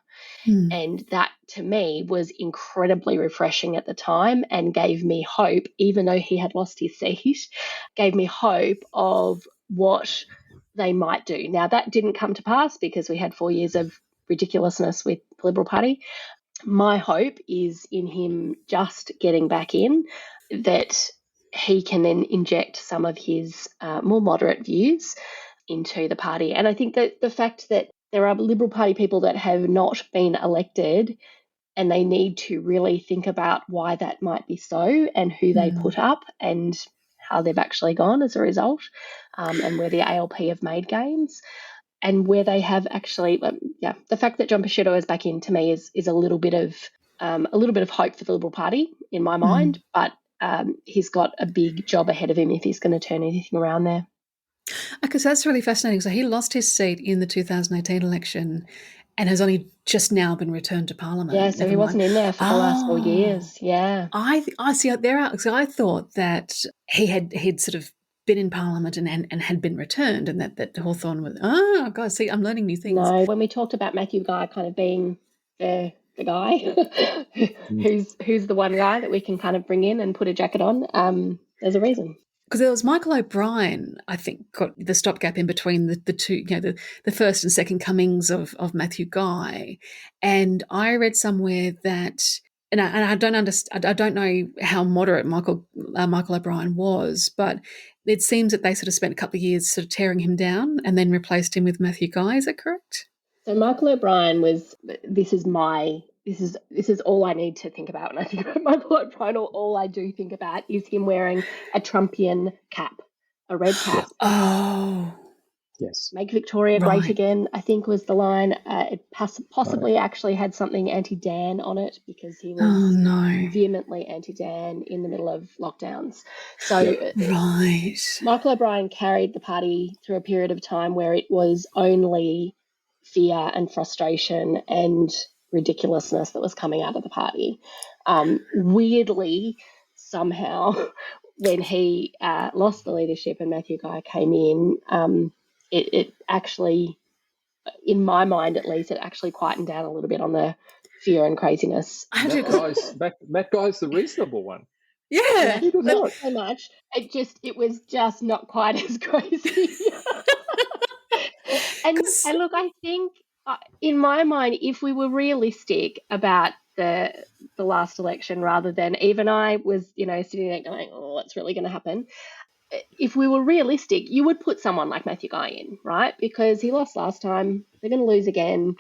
S3: And that, to me, was incredibly refreshing at the time and gave me hope, even though he had lost his seat, gave me hope of what they might do. Now, that didn't come to pass because we had 4 years of ridiculousness with the Liberal Party. My hope is in him just getting back in, that he can then inject some of his more moderate views into the party. And I think that the fact that there are Liberal Party people that have not been elected and they need to really think about why that might be so and who they put up and how they've actually gone as a result, and where the ALP have made gains and where they have actually, the fact that John Pesutto is back in, to me, is a little bit of hope for the Liberal Party in my mind, but he's got a big job ahead of him if he's going to turn anything around there.
S2: Because that's really fascinating. So he lost his seat in the 2018 election and has only just now been returned to Parliament.
S3: Yeah, so he wasn't in there for the last 4 years. Yeah.
S2: I see so I thought that he'd sort of been in Parliament and had been returned, and that Hawthorn was, God, see, I'm learning new things.
S3: No, when we talked about Matthew Guy kind of being the guy who's the one guy that we can kind of bring in and put a jacket on, there's a reason.
S2: Because there was Michael O'Brien, I think, got the stopgap in between the two, the first and second comings of Matthew Guy. And I read somewhere that, and I don't know how moderate Michael O'Brien was, but it seems that they sort of spent a couple of years sort of tearing him down and then replaced him with Matthew Guy. Is that correct?
S3: So Michael O'Brien was, this is all I need to think about when I think about Michael O'Brien. All I do think about is him wearing a Trumpian cap, a red cap.
S2: Oh,
S4: yes.
S3: Make Victoria great again, I think was the line. It possibly actually had something anti-Dan on it because he was vehemently anti-Dan in the middle of lockdowns. So Michael O'Brien carried the party through a period of time where it was only fear and frustration and ridiculousness that was coming out of the party. Weirdly, somehow, when he lost the leadership and Matthew Guy came in, it actually, in my mind at least, it actually quietened down a little bit on the fear and craziness.
S4: Matt Guy's the reasonable one.
S2: Yeah,
S3: not so much. It was just not quite as crazy. And look, I think in my mind, if we were realistic about the last election, rather than even I was, sitting there going, oh, what's really going to happen? If we were realistic, you would put someone like Matthew Guy in, right? Because he lost last time. They're going to lose again.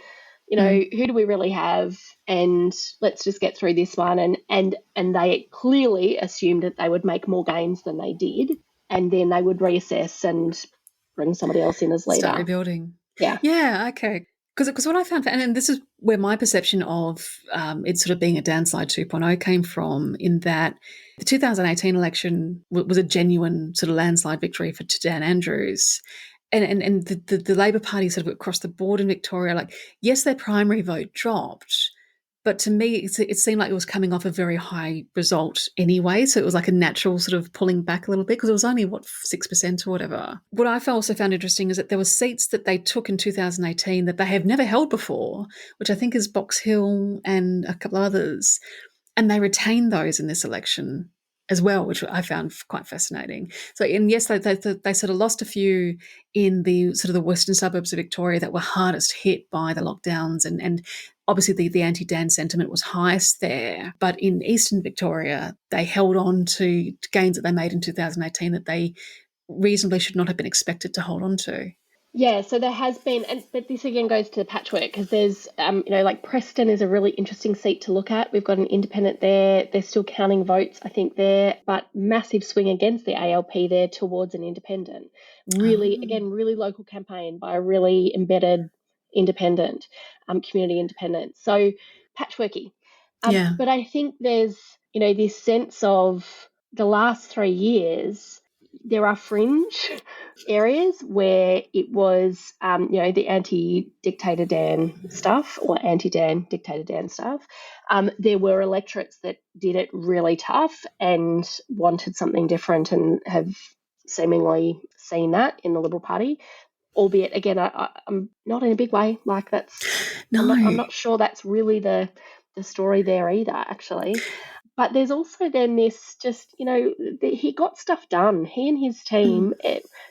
S3: Who do we really have? And let's just get through this one. And they clearly assumed that they would make more gains than they did. And then they would reassess and bring somebody else in as leader.
S2: Start rebuilding.
S3: Yeah.
S2: Yeah, okay. Because what I found, and this is where my perception of it sort of being a downside 2.0 came from, in that the 2018 election was a genuine sort of landslide victory for Dan Andrews. And the Labor Party sort of across the board in Victoria, like, yes, their primary vote dropped, but to me, it seemed like it was coming off a very high result anyway. So it was like a natural sort of pulling back a little bit because it was only, 6% or whatever. What I also found interesting is that there were seats that they took in 2018 that they have never held before, which I think is Box Hill and a couple of others. And they retained those in this election as well, which I found quite fascinating. So, and yes, they sort of lost a few in the sort of the western suburbs of Victoria that were hardest hit by the lockdowns, and obviously the anti-Dan sentiment was highest there. But in eastern Victoria, they held on to gains that they made in 2018 that they reasonably should not have been expected to hold on to.
S3: Yeah, so there has been, but this again goes to the patchwork because there's, like Preston is a really interesting seat to look at. We've got an independent there. They're still counting votes, I think, there, but massive swing against the ALP there towards an independent. Really, again, really local campaign by a really embedded independent, community independent. So patchworky.
S2: Yeah.
S3: But I think there's, this sense of the last 3 years, there are fringe areas where it was, the anti-dictator Dan stuff or anti-Dan, dictator Dan stuff. There were electorates that did it really tough and wanted something different and have seemingly seen that in the Liberal Party. Albeit, again, I'm not in a big way. Like I'm not sure that's really the story there either, actually. But there's also then this just, he got stuff done. He and his team,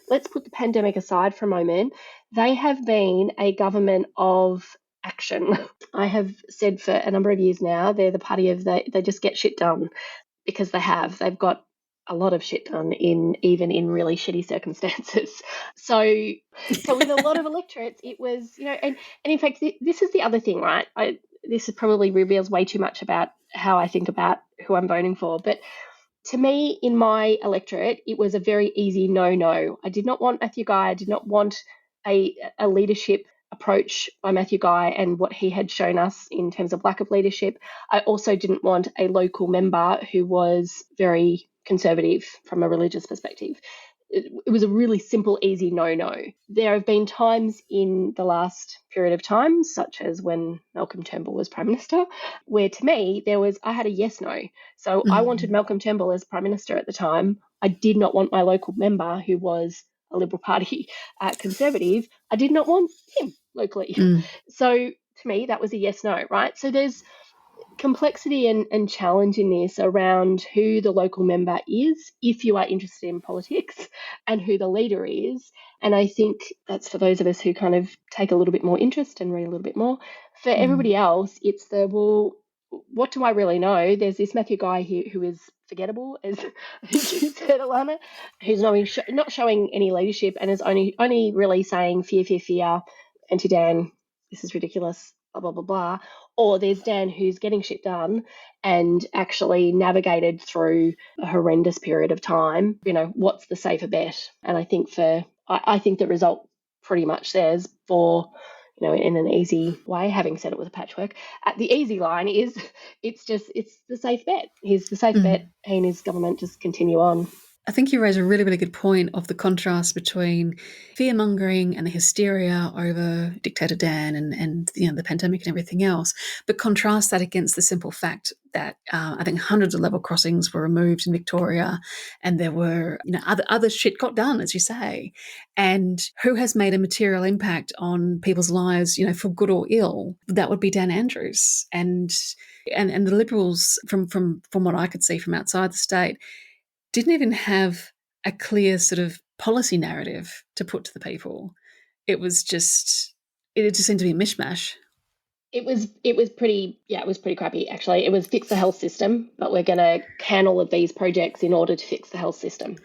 S3: let's put the pandemic aside for a moment, they have been a government of action. I have said for a number of years now, they're the party of they just get shit done because they've got a lot of shit done even in really shitty circumstances. So with a lot of electorates, it was, and in fact, this is the other thing, right? This probably reveals way too much about how I think about who I'm voting for. But to me, in my electorate, it was a very easy no. I did not want Matthew Guy. I did not want a leadership approach by Matthew Guy and what he had shown us in terms of lack of leadership. I also didn't want a local member who was very conservative from a religious perspective. It was a really simple, easy no. There have been times in the last period of time, such as when Malcolm Turnbull was Prime Minister, where to me I had a yes-no. So I wanted Malcolm Turnbull as Prime Minister at the time. I did not want my local member, who was a Liberal Party Conservative, I did not want him locally. So to me, that was a yes-no, right? So there's complexity and challenge in this around who the local member is, if you are interested in politics, and who the leader is. And I think that's for those of us who kind of take a little bit more interest and read a little bit more. For everybody else, it's what do I really know? There's this Matthew Guy here who is forgettable, as I think you said, Elana, who's not showing any leadership and is only really saying fear, anti-Dan, this is ridiculous, blah, blah, blah, blah. Or there's Dan who's getting shit done and actually navigated through a horrendous period of time. What's the safer bet? And I think I think the result pretty much says for, in an easy way, having said it with a patchwork, the easy line is it's the safe bet. He's the safe bet. He and his government just continue on.
S2: I think you raise a really, really good point of the contrast between fear-mongering and the hysteria over Dictator Dan and the pandemic and everything else, but contrast that against the simple fact that I think hundreds of level crossings were removed in Victoria, and there were other shit got done, as you say, and who has made a material impact on people's lives, for good or ill. That would be Dan Andrews, and the Liberals, from what I could see from outside the state, didn't even have a clear sort of policy narrative to put to the people. It just seemed to be a mishmash.
S3: It was pretty crappy, actually. It was fix the health system, but we're going to can all of these projects in order to fix the health system.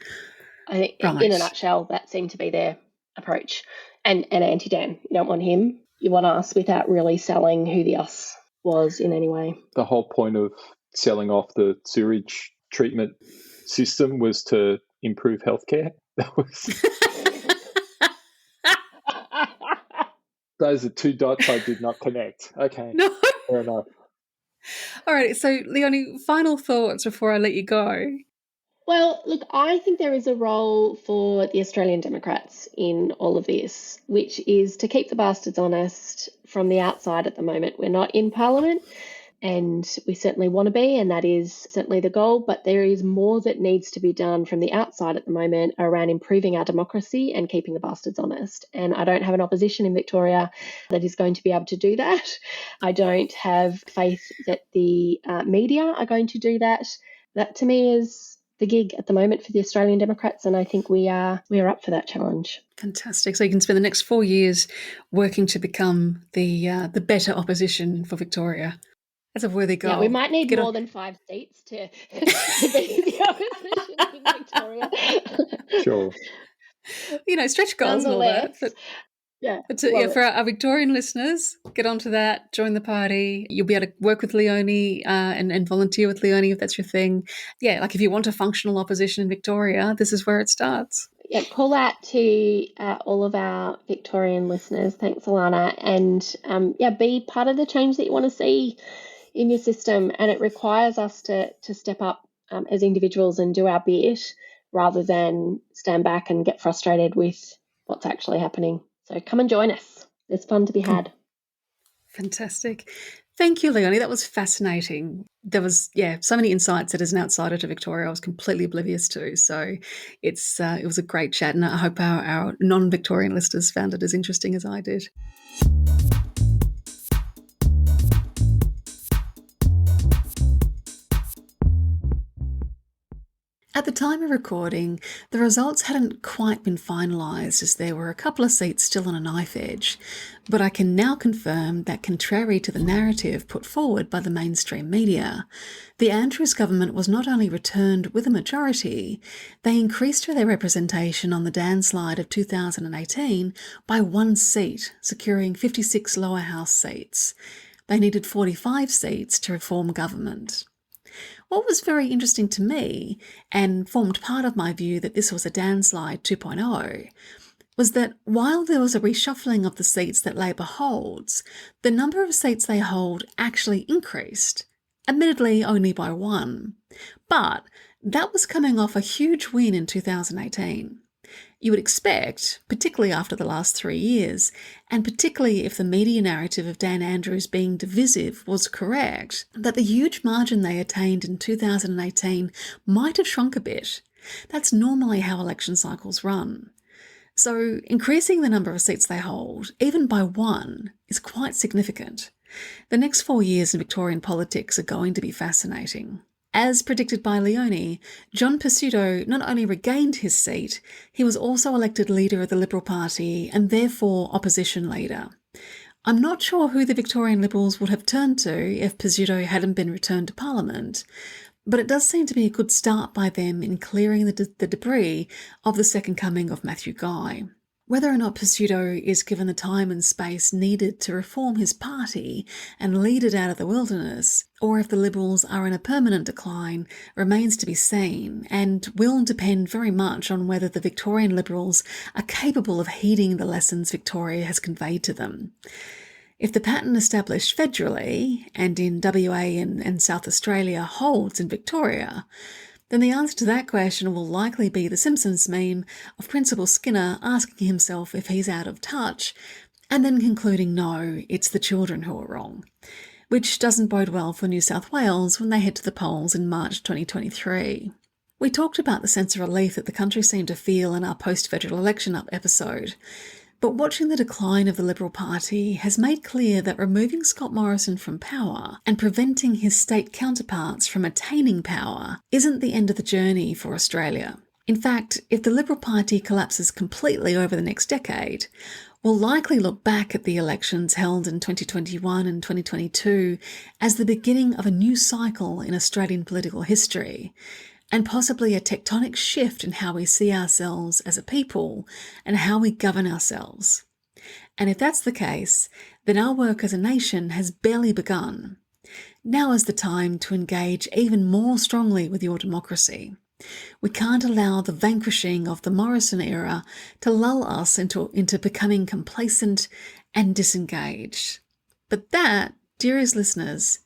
S3: I think in a nutshell, that seemed to be their approach. And anti-Dan, you don't want him. You want us without really selling who the us was in any way.
S4: The whole point of selling off the sewage treatment system was to improve healthcare. That was those are two dots I did not connect. Okay,
S2: no,
S4: fair enough.
S2: All right, so Leonie, final thoughts before I let you go.
S3: Well, look, I think there is a role for the Australian Democrats in all of this, which is to keep the bastards honest from the outside at the moment. We're not in Parliament, and we certainly want to be, and that is certainly the goal, but there is more that needs to be done from the outside at the moment around improving our democracy and keeping the bastards honest. And I don't have an opposition in Victoria that is going to be able to do that. I don't have faith that the media are going to do that. That to me is the gig at the moment for the Australian Democrats, and I think we are up for that challenge.
S2: Fantastic. So you can spend the next 4 years working to become the better opposition for Victoria. That's a worthy
S3: Yeah, we
S2: goal.
S3: might need
S2: Get
S3: more
S2: on,
S3: than 5 seats to to be the opposition in Victoria.
S4: Sure.
S2: stretch goals and all that.
S3: Nonetheless, yeah,
S2: But
S3: love
S2: for
S3: it.
S2: our Victorian listeners, get onto that, join the party. You'll be able to work with Leonie and volunteer with Leonie if that's your thing. Yeah, like if you want a functional opposition in Victoria, this is where it starts.
S3: Yeah, call out to all of our Victorian listeners. Thanks, Elana. And yeah, be part of the change that you want to see in your system. And it requires us to step up as individuals and do our bit rather than stand back and get frustrated with what's actually happening. So come and join us. There's fun to be had.
S2: Fantastic. Thank you, Leonie. That was fascinating. There was, so many insights that as an outsider to Victoria, I was completely oblivious to. So it was a great chat, and I hope our non-Victorian listeners found it as interesting as I did. At the time of recording, the results hadn't quite been finalised as there were a couple of seats still on a knife edge, but I can now confirm that contrary to the narrative put forward by the mainstream media, the Andrews government was not only returned with a majority, they increased their representation on the landslide of 2018 by 1 seat, securing 56 lower house seats. They needed 45 seats to reform government. What was very interesting to me, and formed part of my view that this was a landslide 2.0, was that while there was a reshuffling of the seats that Labor holds, the number of seats they hold actually increased, admittedly only by 1. But that was coming off a huge win in 2018. You would expect, particularly after the last 3 years, and particularly if the media narrative of Dan Andrews being divisive was correct, that the huge margin they attained in 2018 might have shrunk a bit. That's normally how election cycles run. So increasing the number of seats they hold, even by 1, is quite significant. The next 4 years in Victorian politics are going to be fascinating. As predicted by Leonie, John Pesutto not only regained his seat, he was also elected leader of the Liberal Party and therefore opposition leader. I'm not sure who the Victorian Liberals would have turned to if Pesutto hadn't been returned to Parliament, but it does seem to be a good start by them in clearing the debris of the second coming of Matthew Guy. Whether or not Pesutto is given the time and space needed to reform his party and lead it out of the wilderness, or if the Liberals are in a permanent decline, remains to be seen, and will depend very much on whether the Victorian Liberals are capable of heeding the lessons Victoria has conveyed to them. If the pattern established federally and in WA and South Australia holds in Victoria, then the answer to that question will likely be the Simpsons meme of Principal Skinner asking himself if he's out of touch, and then concluding no, it's the children who are wrong, which doesn't bode well for New South Wales when they head to the polls in March 2023. We talked about the sense of relief that the country seemed to feel in our post-federal election up episode, but watching the decline of the Liberal Party has made clear that removing Scott Morrison from power and preventing his state counterparts from attaining power isn't the end of the journey for Australia. In fact, if the Liberal Party collapses completely over the next decade, we'll likely look back at the elections held in 2021 and 2022 as the beginning of a new cycle in Australian political history, and possibly a tectonic shift in how we see ourselves as a people and how we govern ourselves. And if that's the case, then our work as a nation has barely begun. Now is the time to engage even more strongly with your democracy. We can't allow the vanquishing of the Morrison era to lull us into becoming complacent and disengaged. But that, dearest listeners,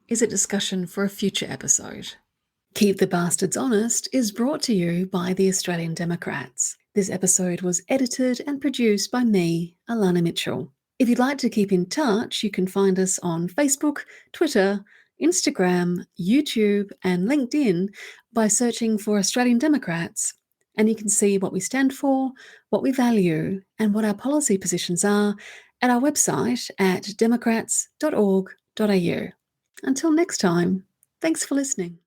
S2: is a discussion for a future episode. Keep the Bastards Honest is brought to you by the Australian Democrats. This episode was edited and produced by me, Elana Mitchell. If you'd like to keep in touch, you can find us on Facebook, Twitter, Instagram, YouTube, and LinkedIn by searching for Australian Democrats. And you can see what we stand for, what we value, and what our policy positions are at our website at democrats.org.au. Until next time, thanks for listening.